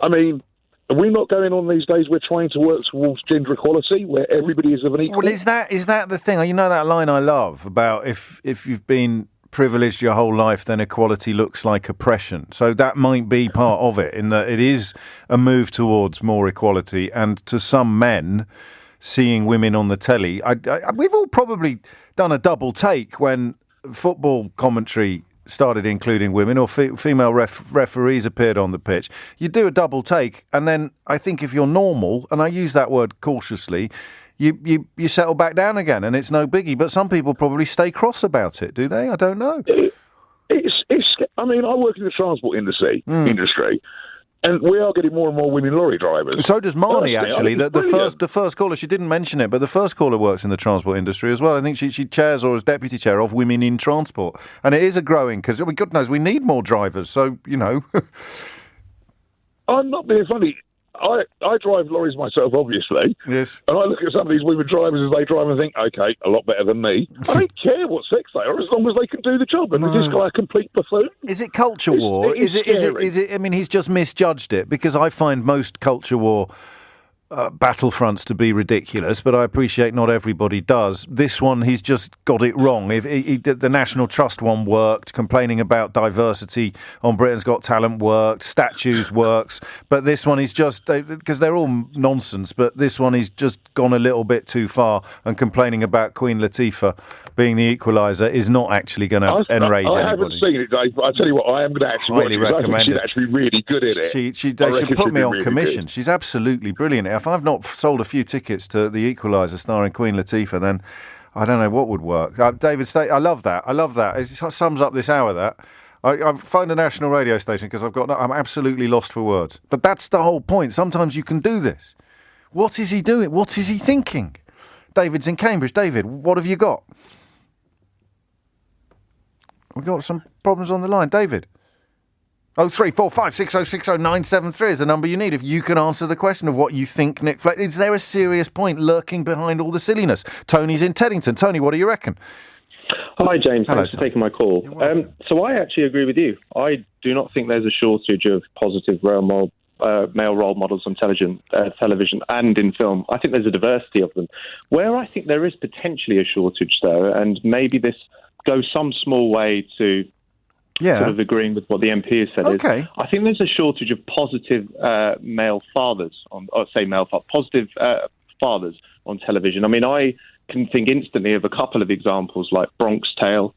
I mean, are we not going on these days? We're trying to work towards gender equality, where everybody is of an equal. Well, is that the thing? You know that line I love about if you've been privileged your whole life, then equality looks like oppression. So that might be part of it, in that it is a move towards more equality. And to some men, seeing women on the telly, we've all probably done a double take when football commentary started including women, or female referees appeared on the pitch. You do a double take, and then I think if you're normal, and I use that word cautiously, you settle back down again, and it's no biggie. But some people probably stay cross about it, do they? I don't know. I mean, I work in the transport industry, and we are getting more and more women lorry drivers. So does Marnie, actually. The first caller, she didn't mention it, but the first caller works in the transport industry as well. I think she chairs, or is deputy chair of Women in Transport. And it is a growing, because God knows we need more drivers, so, you know. I'm not being funny. I drive lorries myself, obviously. Yes. And I look at some of these women drivers as they drive and think, OK, a lot better than me. I don't care what sex they are, as long as they can do the job. And is this guy a complete buffoon? Is it culture war? Is it? I mean, he's just misjudged it, because I find most culture war battlefronts to be ridiculous, but I appreciate not everybody does. This one, he's just got it wrong. If the National Trust one worked, complaining about diversity on Britain's Got Talent worked, statues works, but this one is just, because they're all nonsense, but this one he's just gone a little bit too far, and complaining about Queen Latifah being the equaliser is not actually going to enrage anybody. I haven't seen it, Dave, but I tell you what, I am going to actually highly recommend she's actually really good at it. She put me on commission. Good. She's absolutely brilliant. If I've not sold a few tickets to the Equaliser starring Queen Latifah, then I don't know what would work. David, I love that. It sums up this hour. That I phoned a national radio station because I'm absolutely lost for words. But that's the whole point. Sometimes you can do this. What is he doing? What is he thinking? David's in Cambridge. David, what have you got? We've got some problems on the line. David. 03456060973 is the number you need if you can answer the question of what you think Nick Fletcher... Is there a serious point lurking behind all the silliness? Tony's in Teddington. Tony, what do you reckon? Hi, James. Hello, thanks for taking my call. So I actually agree with you. I do not think there's a shortage of positive male role models on television and in film. I think there's a diversity of them. Where I think there is potentially a shortage, though, and maybe this goes some small way to... sort of agreeing with what the MP has said. Okay. Is I think there's a shortage of positive male fathers positive fathers on television. I mean, I can think instantly of a couple of examples like Bronx Tale,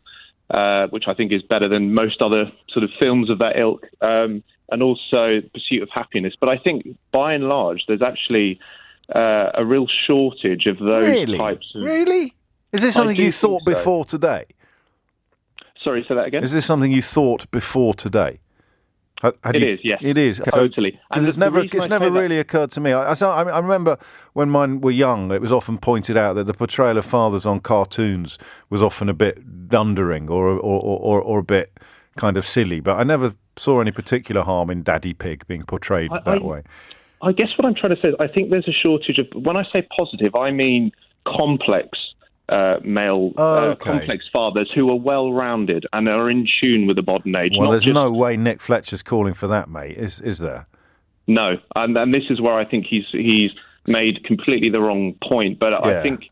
which I think is better than most other sort of films of that ilk, and also Pursuit of Happiness. But I think by and large, there's actually a real shortage of those types of... Really? Is this something you thought before today? Sorry, say that again? Is this something you thought before today? It is, yes. It is. Totally. Because it's never really occurred to me. I remember when mine were young, it was often pointed out that the portrayal of fathers on cartoons was often a bit dundering or a bit kind of silly. But I never saw any particular harm in Daddy Pig being portrayed that way. I guess what I'm trying to say is I think there's a shortage of... When I say positive, I mean complex complex fathers who are well-rounded and are in tune with the modern age. Well, there's no way Nick Fletcher's calling for that, mate, is there? No, and this is where I think he's made completely the wrong point, but I think...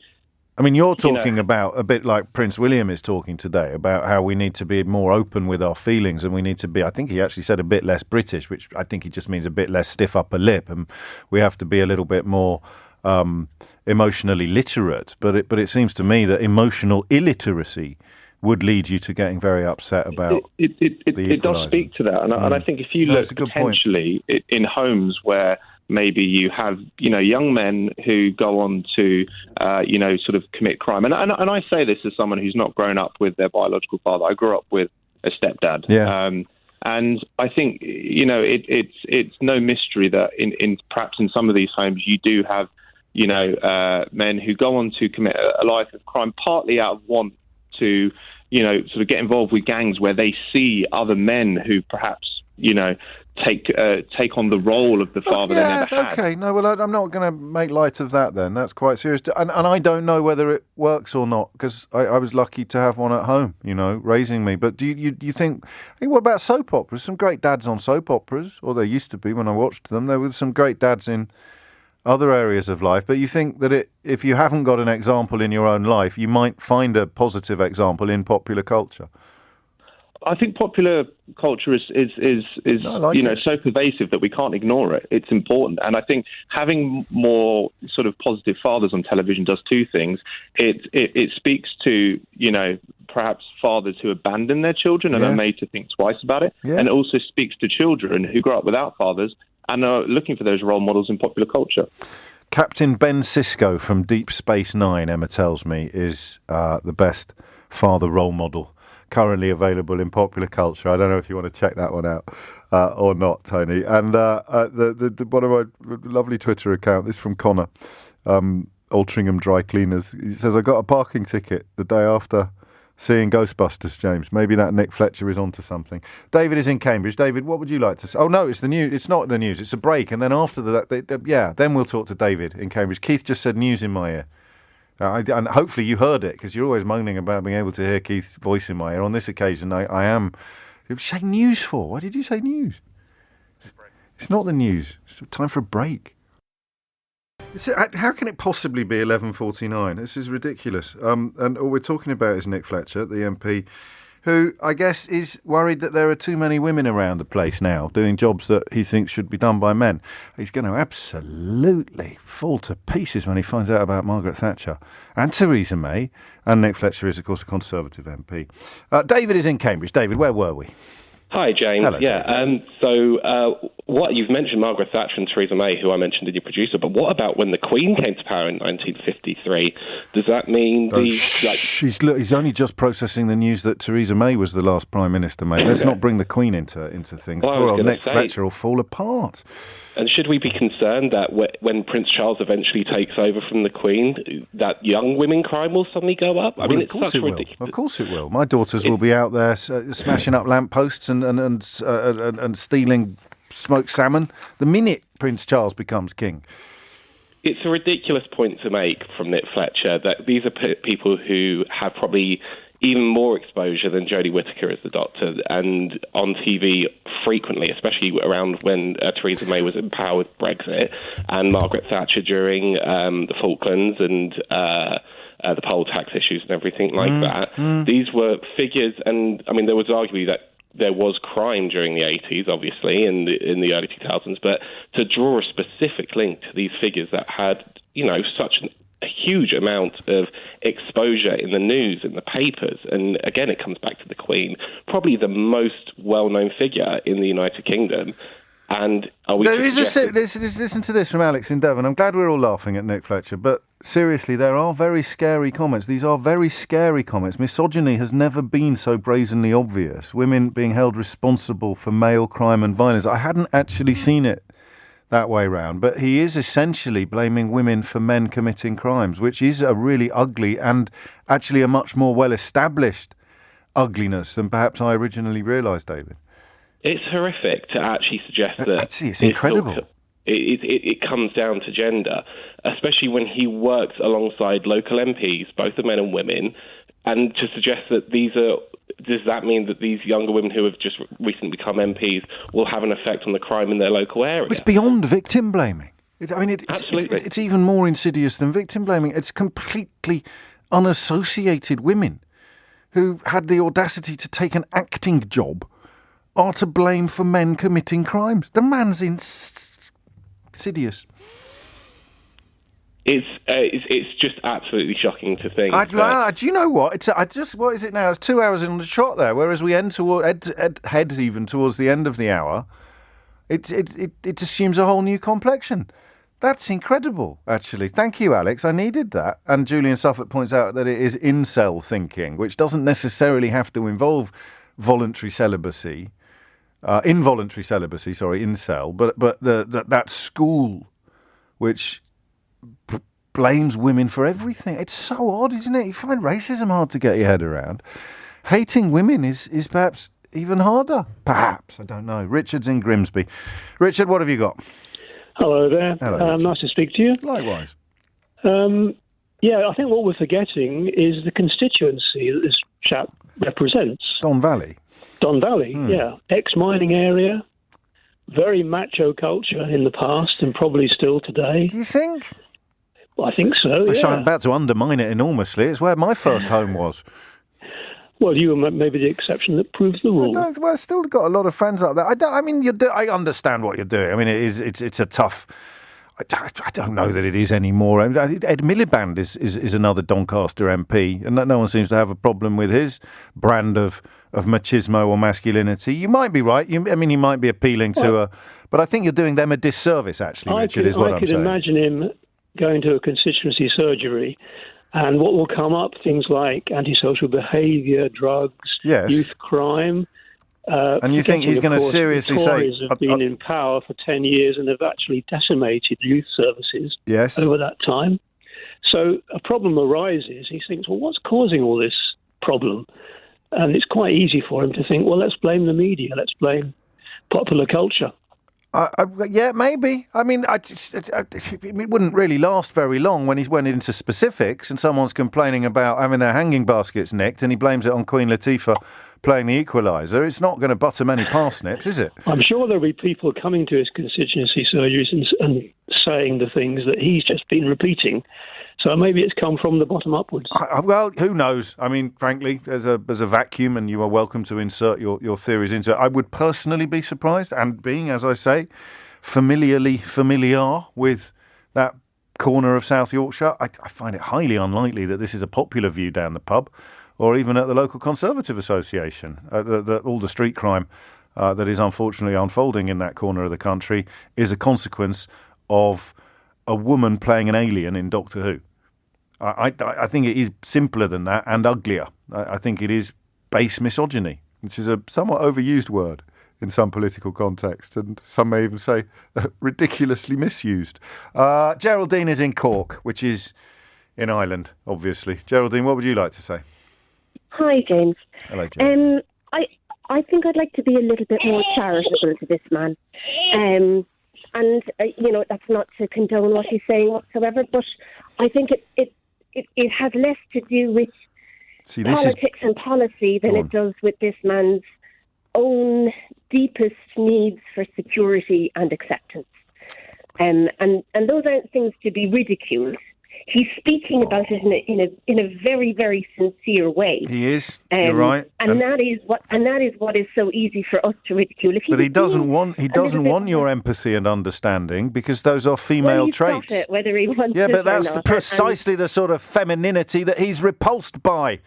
I mean, you're talking about a bit like Prince William is talking today, about how we need to be more open with our feelings, and we need to be, I think he actually said a bit less British, which I think he just means a bit less stiff upper lip, and we have to be a little bit more... emotionally literate, but it seems to me that emotional illiteracy would lead you to getting very upset about it does speak to that, and I think if you look potentially in homes where maybe you have young men who go on to sort of commit crime, and I say this as someone who's not grown up with their biological father. I grew up with a stepdad. And I think it's no mystery that in perhaps in some of these homes you do have men who go on to commit a life of crime, partly out of want to sort of get involved with gangs where they see other men who perhaps, take on the role of the father they never had. Okay, no, well, I'm not going to make light of that then. That's quite serious. And I don't know whether it works or not, because I was lucky to have one at home, raising me. But do you think, what about soap operas? Some great dads on soap operas, or there used to be when I watched them. There were some great dads in other areas of life. But you think that if you haven't got an example in your own life, you might find a positive example in popular culture? I think popular culture is so pervasive that we can't ignore it. It's important. And I think having more sort of positive fathers on television does two things. It speaks to, perhaps fathers who abandon their children and are made to think twice about it. Yeah. And it also speaks to children who grow up without fathers and are looking for those role models in popular culture. Captain Ben Sisko from Deep Space Nine, Emma tells me, is the best father role model currently available in popular culture. I don't know if you want to check that one out or not, Tony. And the one of my lovely Twitter account, this is from Connor, Altrincham Dry Cleaners. He says, I got a parking ticket the day after seeing Ghostbusters, James. Maybe that Nick Fletcher is onto something. David is in Cambridge. David, what would you like to say? Oh, no, it's the news. It's not the news. It's a break. And then after that, then we'll talk to David in Cambridge. Keith just said news in my ear. And hopefully you heard it, because you're always moaning about being able to hear Keith's voice in my ear. On this occasion, I am. Say news for? Why did you say news? It's not the news. It's time for a break. How can it possibly be 11:49? This is ridiculous. And all we're talking about is Nick Fletcher, the MP, who I guess is worried that there are too many women around the place now doing jobs that he thinks should be done by men. He's going to absolutely fall to pieces when he finds out about Margaret Thatcher and Theresa May. And Nick Fletcher is, of course, a Conservative MP. David is in Cambridge. David, where were we? Hi, James. Hello, so what you've mentioned Margaret Thatcher and Theresa May, who I mentioned in your producer, but what about when the Queen came to power in 1953? Does that mean he's only just processing the news that Theresa May was the last Prime Minister, mate. Let's not bring the Queen into things. Well, poor old Nick Fletcher will fall apart. And should we be concerned that when Prince Charles eventually takes over from the Queen, that young women crime will suddenly go up? Of course it will. Of course it will. My daughters will be out there smashing up lampposts and stealing smoked salmon the minute Prince Charles becomes king. It's a ridiculous point to make from Nick Fletcher that these are people who have probably even more exposure than Jodie Whittaker as the Doctor, and on TV frequently, especially around when Theresa May was in power with Brexit, and Margaret Thatcher during the Falklands and the poll tax issues and everything like that. These were figures, and I mean, there was arguably that there was crime during the 80s, obviously, in the early 2000s, but to draw a specific link to these figures that had, such a huge amount of exposure in the news, in the papers, and again, it comes back to the Queen, probably the most well-known figure in the United Kingdom. And listen to this from Alex in Devon. I'm glad we're all laughing at Nick Fletcher, but seriously, there are very scary comments. These are very scary comments. Misogyny has never been so brazenly obvious. Women being held responsible for male crime and violence. I hadn't actually seen it that way round, but he is essentially blaming women for men committing crimes, which is a really ugly and actually a much more well-established ugliness than perhaps I originally realised, David. It's horrific to actually suggest that. Actually, it's incredible. It comes down to gender, especially when he works alongside local MPs, both the men and women, and to suggest that does that mean that these younger women who have just recently become MPs will have an effect on the crime in their local area? It's beyond victim blaming. Absolutely. It's even more insidious than victim blaming. It's completely unassociated women who had the audacity to take an acting job are to blame for men committing crimes. The man's insidious. It's just absolutely shocking to think. Do you know what? What is it now? It's 2 hours in the trot there. Whereas we head even towards the end of the hour, it assumes a whole new complexion. That's incredible, actually. Thank you, Alex. I needed that. And Julian Suffolk points out that it is incel thinking, which doesn't necessarily have to involve voluntary celibacy. Involuntary celibacy, incel, but that school which blames women for everything. It's so odd, isn't it? You find racism hard to get your head around. hating women is perhaps even harder. Perhaps, I don't know. Richard's in Grimsby. Richard, what have you got? Hello there. Hello, nice to speak to you. Likewise. I think what we're forgetting is the constituency that this chap represents. Don Valley. Yeah. Ex-mining area, very macho culture in the past and probably still today. Do you think? Well, I think so, yeah. I'm about to undermine it enormously. It's where my first home was. Well, you were maybe the exception that proves the rule. I've still got a lot of friends up there. I understand what you're doing. I mean, it's a tough... I don't know that it is anymore. I think Ed Miliband is another Doncaster MP, and no one seems to have a problem with his brand of machismo or masculinity. You might be right. He might be appealing to but I think you're doing them a disservice, actually, Richard, is what I'm saying. I could imagine him going to a constituency surgery, and what will come up, things like antisocial behaviour, drugs, youth crime. And you think he's going to seriously the say... Tories have been in power for 10 years and have actually decimated youth services over that time. So a problem arises. He thinks, well, what's causing all this problem? And it's quite easy for him to think, well, let's blame the media. Let's blame popular culture. Yeah, maybe. I mean, it wouldn't really last very long when he went into specifics and someone's complaining about having their hanging baskets nicked and he blames it on Queen Latifah playing the equaliser. It's not going to butter many parsnips, is it? I'm sure there'll be people coming to his constituency surgeries and saying the things that he's just been repeating. So maybe it's come from the bottom upwards. Well, who knows? I mean, frankly, there's a vacuum and you are welcome to insert your theories into it. I would personally be surprised, and being, as I say, familiar with that corner of South Yorkshire, I find it highly unlikely that this is a popular view down the pub or even at the local Conservative Association. All the street crime that is unfortunately unfolding in that corner of the country is a consequence of a woman playing an alien in Doctor Who. I think it is simpler than that and uglier. I think it is base misogyny, which is a somewhat overused word in some political contexts, and some may even say ridiculously misused. Geraldine is in Cork, which is in Ireland, obviously. Geraldine, what would you like to say? Hi, James. Hello, James. I think I'd like to be a little bit more charitable to this man. And that's not to condone what he's saying whatsoever, but I think it has less to do with politics and policy than it does with this man's own deepest needs for security and acceptance. And those aren't things to be ridiculed. He's speaking about it in a very, very sincere way. He is. You're right. And that is what is so easy for us to ridicule. But he doesn't want your empathy and understanding, because those are female traits. Got it, whether he wants yeah, it but that's or not. precisely the sort of femininity that he's repulsed by.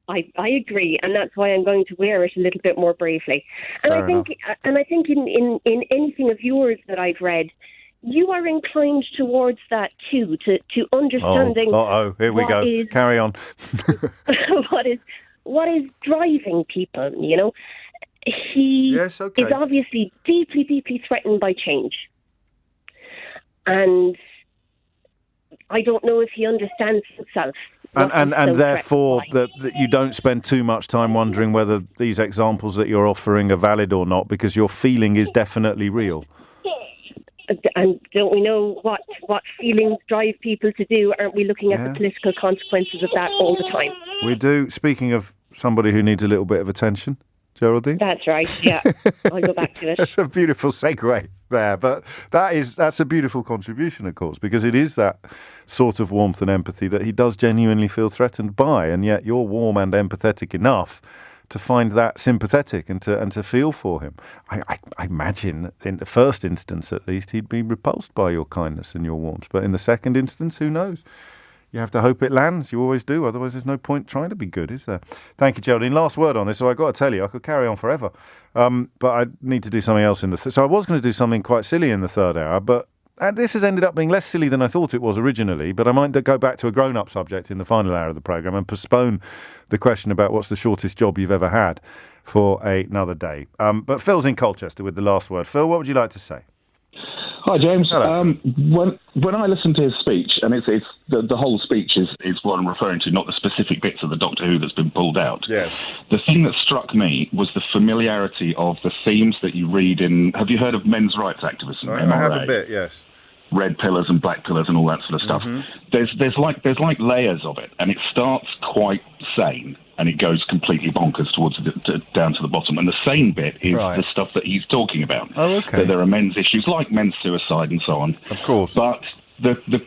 I agree, and that's why I'm going to wear it a little bit more bravely. And I think in anything of yours that I've read, you are inclined towards that too, to understanding. Here we go. Carry on. what is driving people? You know, he is obviously deeply, deeply threatened by change, and I don't know if he understands himself. And therefore that you don't spend too much time wondering whether these examples that you're offering are valid or not, because your feeling is definitely real. And don't we know what feelings drive people to do? Aren't we looking at the political consequences of that all the time? We do. Speaking of somebody who needs a little bit of attention, Geraldine? That's right, yeah. I'll go back to it. That's a beautiful segue there. But that's a beautiful contribution, of course, because it is that sort of warmth and empathy that he does genuinely feel threatened by, and yet you're warm and empathetic enough to find that sympathetic and to feel for him. I imagine in the first instance, at least, he'd be repulsed by your kindness and your warmth. But in the second instance, who knows? You have to hope it lands. You always do. Otherwise, there's no point trying to be good, is there? Thank you, Geraldine. Last word on this. So I've got to tell you, I could carry on forever. But I need to do something else in so I was going to do something quite silly in the third hour, but this has ended up being less silly than I thought it was originally, but I might go back to a grown-up subject in the final hour of the programme and postpone the question about what's the shortest job you've ever had for another day. But Phil's in Colchester with the last word. Phil, what would you like to say? Hi, James. Hello. When I listen to his speech, and it's the whole speech is what I'm referring to, not the specific bits of the Doctor Who that's been pulled out. about. Yes. The thing that struck me was the familiarity of the themes that you read in... Have you heard of men's rights activism? I have a bit, yes. Red pillars and black pillars and all that sort of stuff. There's like layers of it, and it starts quite sane, and it goes completely bonkers down to the bottom. And the sane bit is the stuff that he's talking about. Oh, okay. That there are men's issues like men's suicide and so on. Of course. But the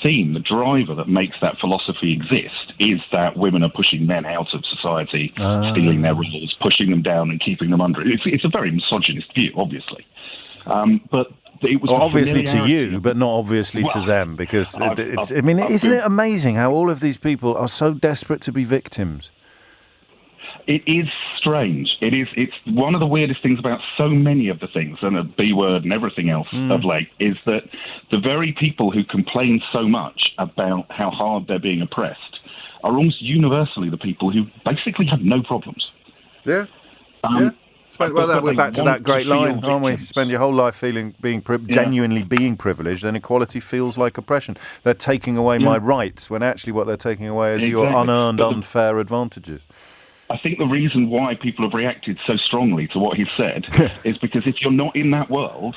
theme, the driver that makes that philosophy exist is that women are pushing men out of society, stealing their roles, pushing them down and keeping them under. It's a very misogynist view, obviously. But it was obviously to you, but not obviously to them, because isn't it amazing how all of these people are so desperate to be victims? It is strange. It's one of the weirdest things about so many of the things, and the B word and everything else of late, is that the very people who complain so much about how hard they're being oppressed are almost universally the people who basically have no problems. Yeah. We're back to that great line, aren't we? Spend your whole life genuinely being privileged, then equality feels like oppression. They're taking away my rights, when actually what they're taking away is your unearned, unfair advantages. I think the reason why people have reacted so strongly to what he's said is because if you're not in that world,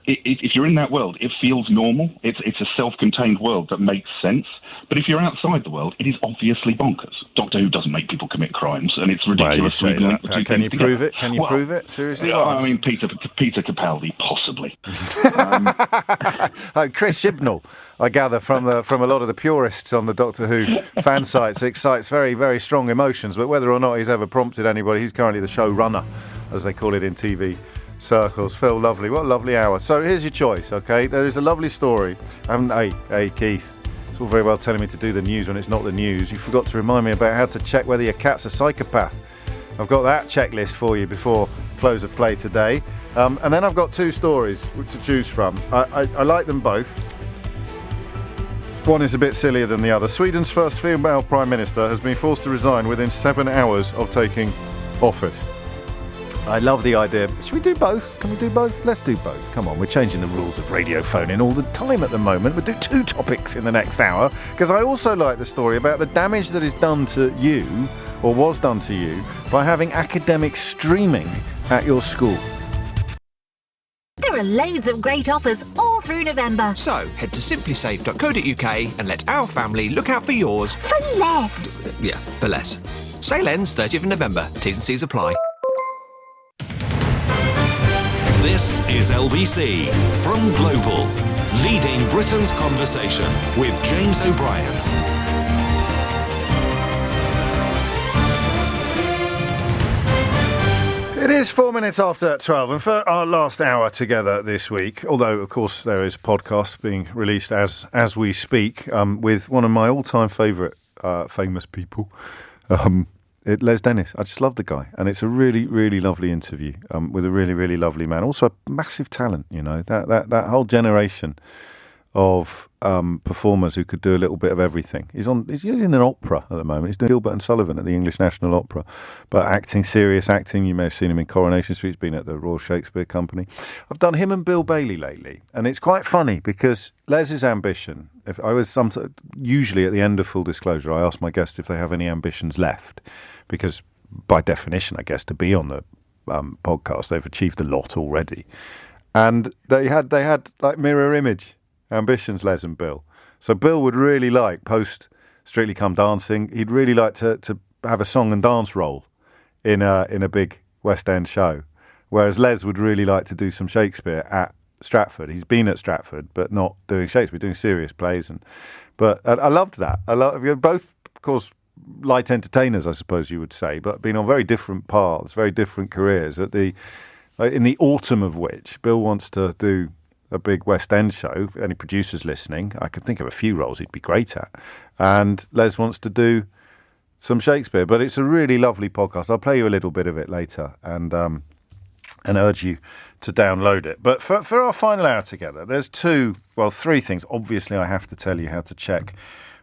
if you're in that world, it feels normal. It's a self-contained world that makes sense. But if you're outside the world, it is obviously bonkers. Doctor Who doesn't make people commit crimes, and it's ridiculous. Can you prove it? Can you prove it? Seriously? I mean, Peter Capaldi, possibly. Chris Chibnall, I gather from a lot of the purists on the Doctor Who fan sites, excites very, very strong emotions. But whether or not he's ever prompted anybody, he's currently the showrunner, as they call it in TV circles. Phil, lovely. What a lovely hour. So here's your choice, okay? There is a lovely story. Hey, Keith. It's all very well telling me to do the news when it's not the news. You forgot to remind me about how to check whether your cat's a psychopath. I've got that checklist for you before close of play today. And then I've got two stories to choose from. I like them both. One is a bit sillier than the other. Sweden's first female Prime Minister has been forced to resign within 7 hours of taking office. I love the idea. Should we do both? Can we do both? Let's do both. Come on, we're changing the rules of radio phoning all the time at the moment. We'll do two topics in the next hour, because I also like the story about the damage that is done to you, or was done to you, by having academics streaming at your school. There are loads of great offers all through November. So, head to simplysafe.co.uk and let our family look out for yours. For less. Yeah, for less. Sale ends 30th of November. T's and C's apply. This is LBC from Global, leading Britain's conversation with James O'Brien. It is 4 minutes after 12, and for our last hour together this week, although, of course, there is a podcast being released as we speak, with one of my all-time favourite famous people, Les Dennis. I just love the guy, and it's a really, really lovely interview with a really, really lovely man. Also a massive talent, you know, that whole generation of performers who could do a little bit of everything. He's in an opera at the moment. He's doing Gilbert and Sullivan at the English National Opera, but serious acting. You may have seen him in Coronation Street. He's been at the Royal Shakespeare Company. I've done him and Bill Bailey lately, and it's quite funny because Les's ambition. If I was usually at the end of Full Disclosure, I ask my guests if they have any ambitions left, because by definition, I guess, to be on the podcast, they've achieved a lot already, and they had like mirror image ambitions, Les and Bill. So Bill would really like, post Strictly Come Dancing, he'd really like to have a song and dance role in a big West End show, whereas Les would really like to do some Shakespeare at Stratford. He's been at Stratford, but not doing Shakespeare, doing serious plays. But I loved that. Both, of course, light entertainers, I suppose you would say, but been on very different paths, very different careers. In the autumn of which, Bill wants to do a big West End show. Any producers listening, I could think of a few roles he'd be great at. And Les wants to do some Shakespeare. But it's a really lovely podcast. I'll play you a little bit of it later and urge you to download it. But for our final hour together, there's three things. Obviously, I have to tell you how to check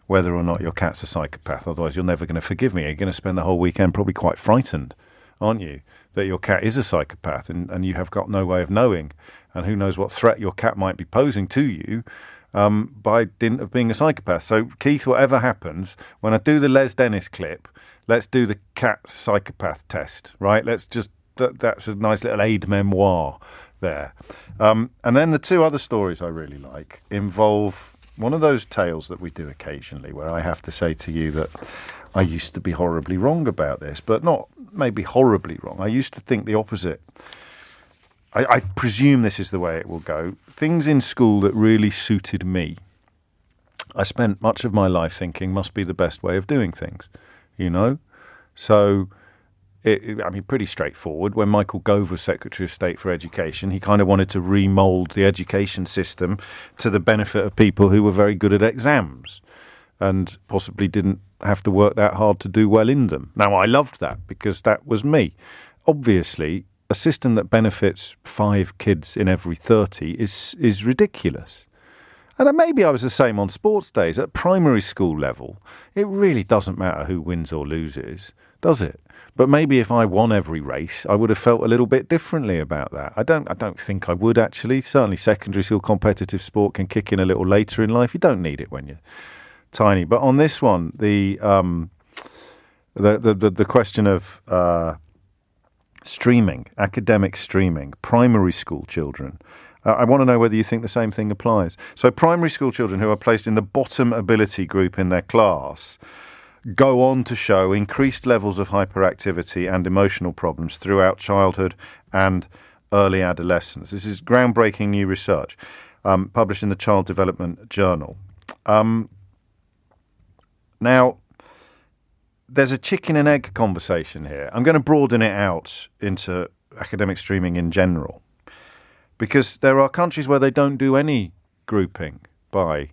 whether or not your cat's a psychopath. Otherwise, you're never going to forgive me. You're going to spend the whole weekend probably quite frightened, aren't you, that your cat is a psychopath and you have got no way of knowing. And who knows what threat your cat might be posing to you by dint of being a psychopath. So, Keith, whatever happens, when I do the Les Dennis clip, let's do the cat psychopath test, right? Let's just, that's a nice little aid memoir there. And then the two other stories I really like involve one of those tales that we do occasionally where I have to say to you that I used to be horribly wrong about this, but not maybe horribly wrong. I used to think the opposite. I presume this is the way it will go. Things in school that really suited me, I spent much of my life thinking must be the best way of doing things, So, pretty straightforward. When Michael Gove was Secretary of State for Education, he kind of wanted to remould the education system to the benefit of people who were very good at exams and possibly didn't have to work that hard to do well in them. Now, I loved that because that was me. Obviously, a system that benefits 5 kids in every 30 is ridiculous. And maybe I was the same on sports days. At primary school level, it really doesn't matter who wins or loses, does it? But maybe if I won every race, I would have felt a little bit differently about that. I don't think I would, actually. Certainly secondary school competitive sport can kick in a little later in life. You don't need it when you're tiny. But on this one, the question of streaming, academic streaming, primary school children, I want to know whether you think the same thing applies. So primary school children who are placed in the bottom ability group in their class go on to show increased levels of hyperactivity and emotional problems throughout childhood and early adolescence. This is groundbreaking new research published in the Child Development Journal. Now, there's a chicken and egg conversation here. I'm going to broaden it out into academic streaming in general, because there are countries where they don't do any grouping by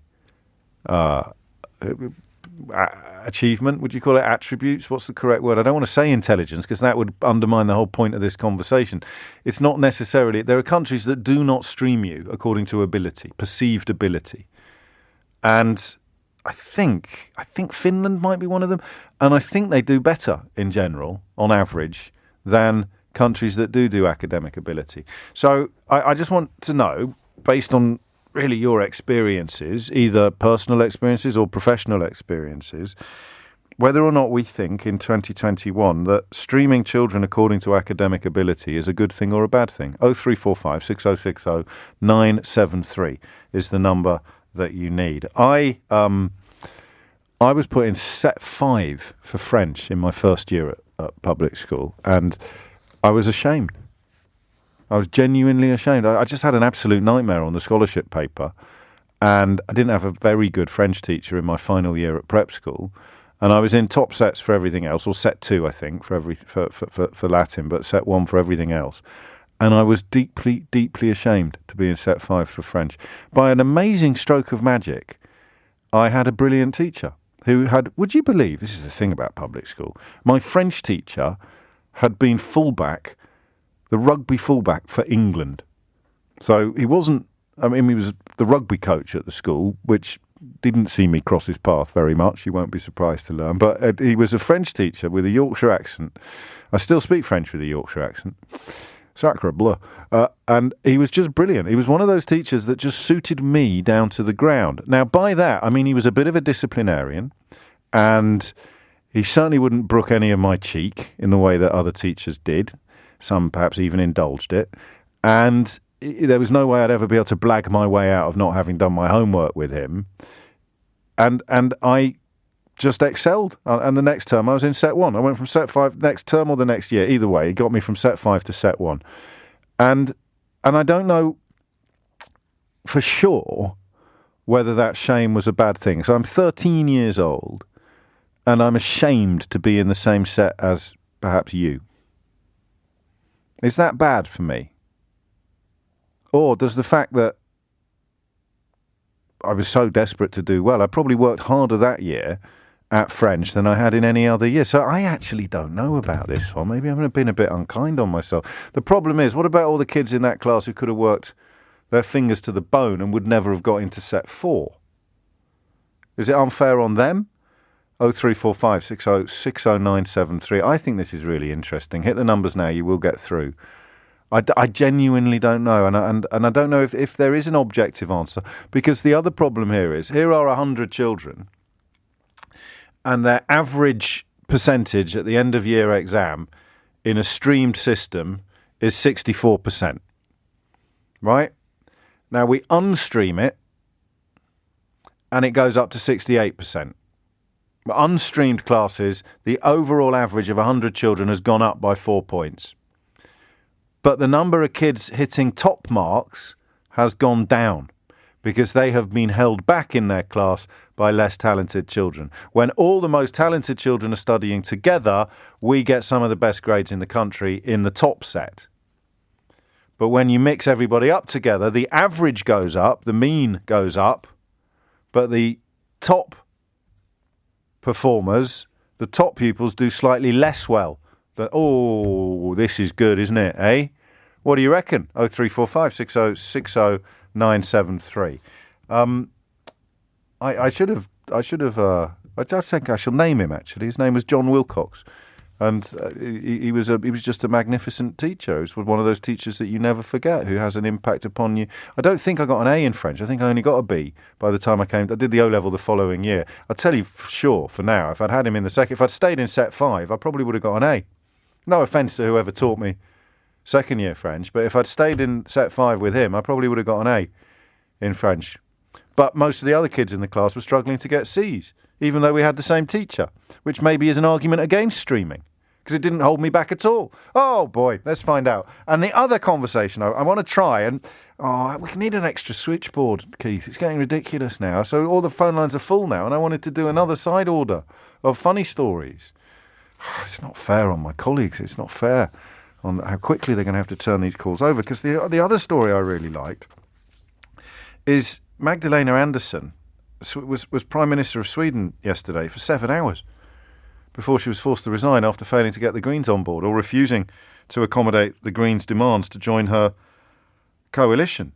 achievement. Would you call it attributes? What's the correct word? I don't want to say intelligence because that would undermine the whole point of this conversation. It's not necessarily. There are countries that do not stream you according to ability, perceived ability. And I think Finland might be one of them. And I think they do better in general, on average, than countries that do academic ability. So I just want to know, based on really your experiences, either personal experiences or professional experiences, whether or not we think in 2021 that streaming children according to academic ability is a good thing or a bad thing. 0345 6060 973 is the number that you need. I was put in set 5 for French in my first year at public school, and I was ashamed. I was genuinely ashamed. I just had an absolute nightmare on the scholarship paper, and I didn't have a very good French teacher in my final year at prep school, and I was in top sets for everything else, or set 2, I think, for Latin, but set 1 for everything else. And I was deeply, deeply ashamed to be in set 5 for French. By an amazing stroke of magic, I had a brilliant teacher who had, would you believe, this is the thing about public school, my French teacher had been the rugby fullback for England. So he wasn't, he was the rugby coach at the school, which didn't see me cross his path very much, you won't be surprised to learn. But he was a French teacher with a Yorkshire accent. I still speak French with a Yorkshire accent. Sacre bleu. And he was just brilliant. He was one of those teachers that just suited me down to the ground. Now, by that, I mean he was a bit of a disciplinarian, and he certainly wouldn't brook any of my cheek in the way that other teachers did. Some perhaps even indulged it. And there was no way I'd ever be able to blag my way out of not having done my homework with him. And I just excelled. And the next term I was in set 1. I went from set 5 next term or the next year. Either way, it got me from set 5 to set 1. And I don't know for sure whether that shame was a bad thing. So I'm 13 years old, and I'm ashamed to be in the same set as perhaps you. Is that bad for me? Or does the fact that I was so desperate to do well, I probably worked harder that year at French than I had in any other year. So I actually don't know about this one. Maybe I've been a bit unkind on myself. The problem is, what about all the kids in that class who could have worked their fingers to the bone and would never have got into set 4? Is it unfair on them? 0345 60 973. I think this is really interesting. Hit the numbers now, you will get through. I genuinely don't know, and I don't know if there is an objective answer, because the other problem here is, here are 100 children, and their average percentage at the end of year exam in a streamed system is 64%. Right? Now we unstream it and it goes up to 68%. Unstreamed classes, the overall average of 100 children has gone up by 4 points. But the number of kids hitting top marks has gone down because they have been held back in their class by less talented children. When all the most talented children are studying together, we get some of the best grades in the country in the top set. But when you mix everybody up together, the average goes up, the mean goes up, but the top performers, the top pupils, do slightly less well. This is good, isn't it, eh? What do you reckon? 0345 60 973. I think I shall name him, actually. His name was John Wilcox. And he was just a magnificent teacher. He was one of those teachers that you never forget, who has an impact upon you. I don't think I got an A in French. I think I only got a B by the time I did the O-level the following year. I'll tell you for sure, for now, if I'd had him in if I'd stayed in set 5, I probably would have got an A. No offence to whoever taught me second year French, but if I'd stayed in set 5 with him, I probably would have got an A in French. But most of the other kids in the class were struggling to get C's, even though we had the same teacher, which maybe is an argument against streaming, because it didn't hold me back at all. Oh, boy, let's find out. And the other conversation I want to try, and we need an extra switchboard, Keith. It's getting ridiculous now. So all the phone lines are full now, and I wanted to do another side order of funny stories. It's not fair on my colleagues. It's not fair on how quickly they're going to have to turn these calls over, because the other story I really liked is Magdalena Andersson was Prime Minister of Sweden yesterday for 7 hours before she was forced to resign after failing to get the Greens on board or refusing to accommodate the Greens' demands to join her coalition.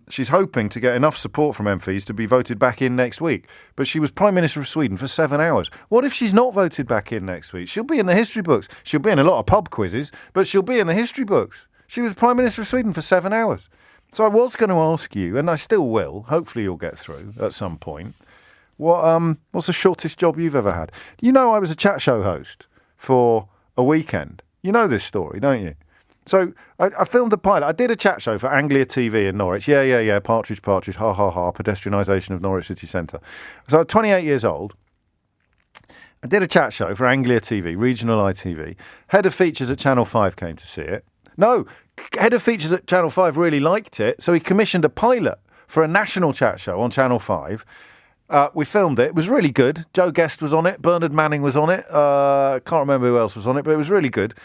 She's hoping to get enough support from MPs to be voted back in next week. But she was Prime Minister of Sweden for 7 hours. What if she's not voted back in next week? She'll be in the history books. She'll be in a lot of pub quizzes, but she'll be in the history books. She was Prime Minister of Sweden for 7 hours. So I was going to ask you, and I still will, hopefully you'll get through at some point, what's the shortest job you've ever had? You know I was a chat show host for a weekend. You know this story, don't you? So I filmed a pilot. I did a chat show for Anglia TV in Norwich. Yeah. Partridge, ha, ha, ha. Pedestrianisation of Norwich City Centre. So I'm 28 years old. I did a chat show for Anglia TV, regional ITV. Head of features at Channel 5 came to see it. No, head of features at Channel 5 really liked it, so he commissioned a pilot for a national chat show on Channel 5. We filmed it. It was really good. Joe Guest was on it. Bernard Manning was on it. Can't remember who else was on it, but it was really good.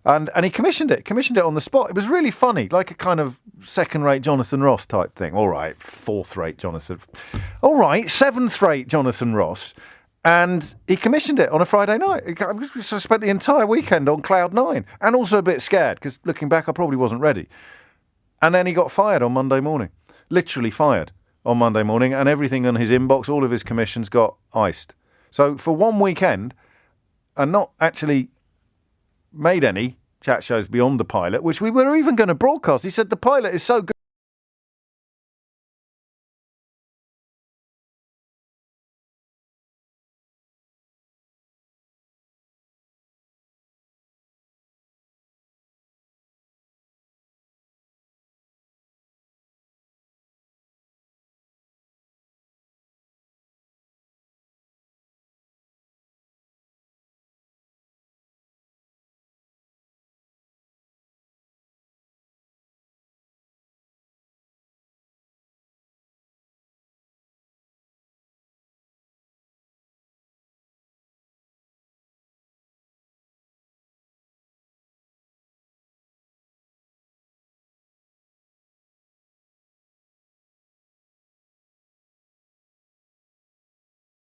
And he commissioned it on the spot. It was really funny, like a kind of second-rate Jonathan Ross type thing. All right, fourth-rate Jonathan. All right, seventh-rate Jonathan Ross. And he commissioned it on a Friday night. So I spent the entire weekend on cloud 9 and also a bit scared because looking back, I probably wasn't ready. And then he got fired on Monday morning, literally fired on Monday morning, and everything in his inbox, all of his commissions got iced. So for one weekend, and not actually made any chat shows beyond the pilot, which we were even going to broadcast. He said the pilot is so good.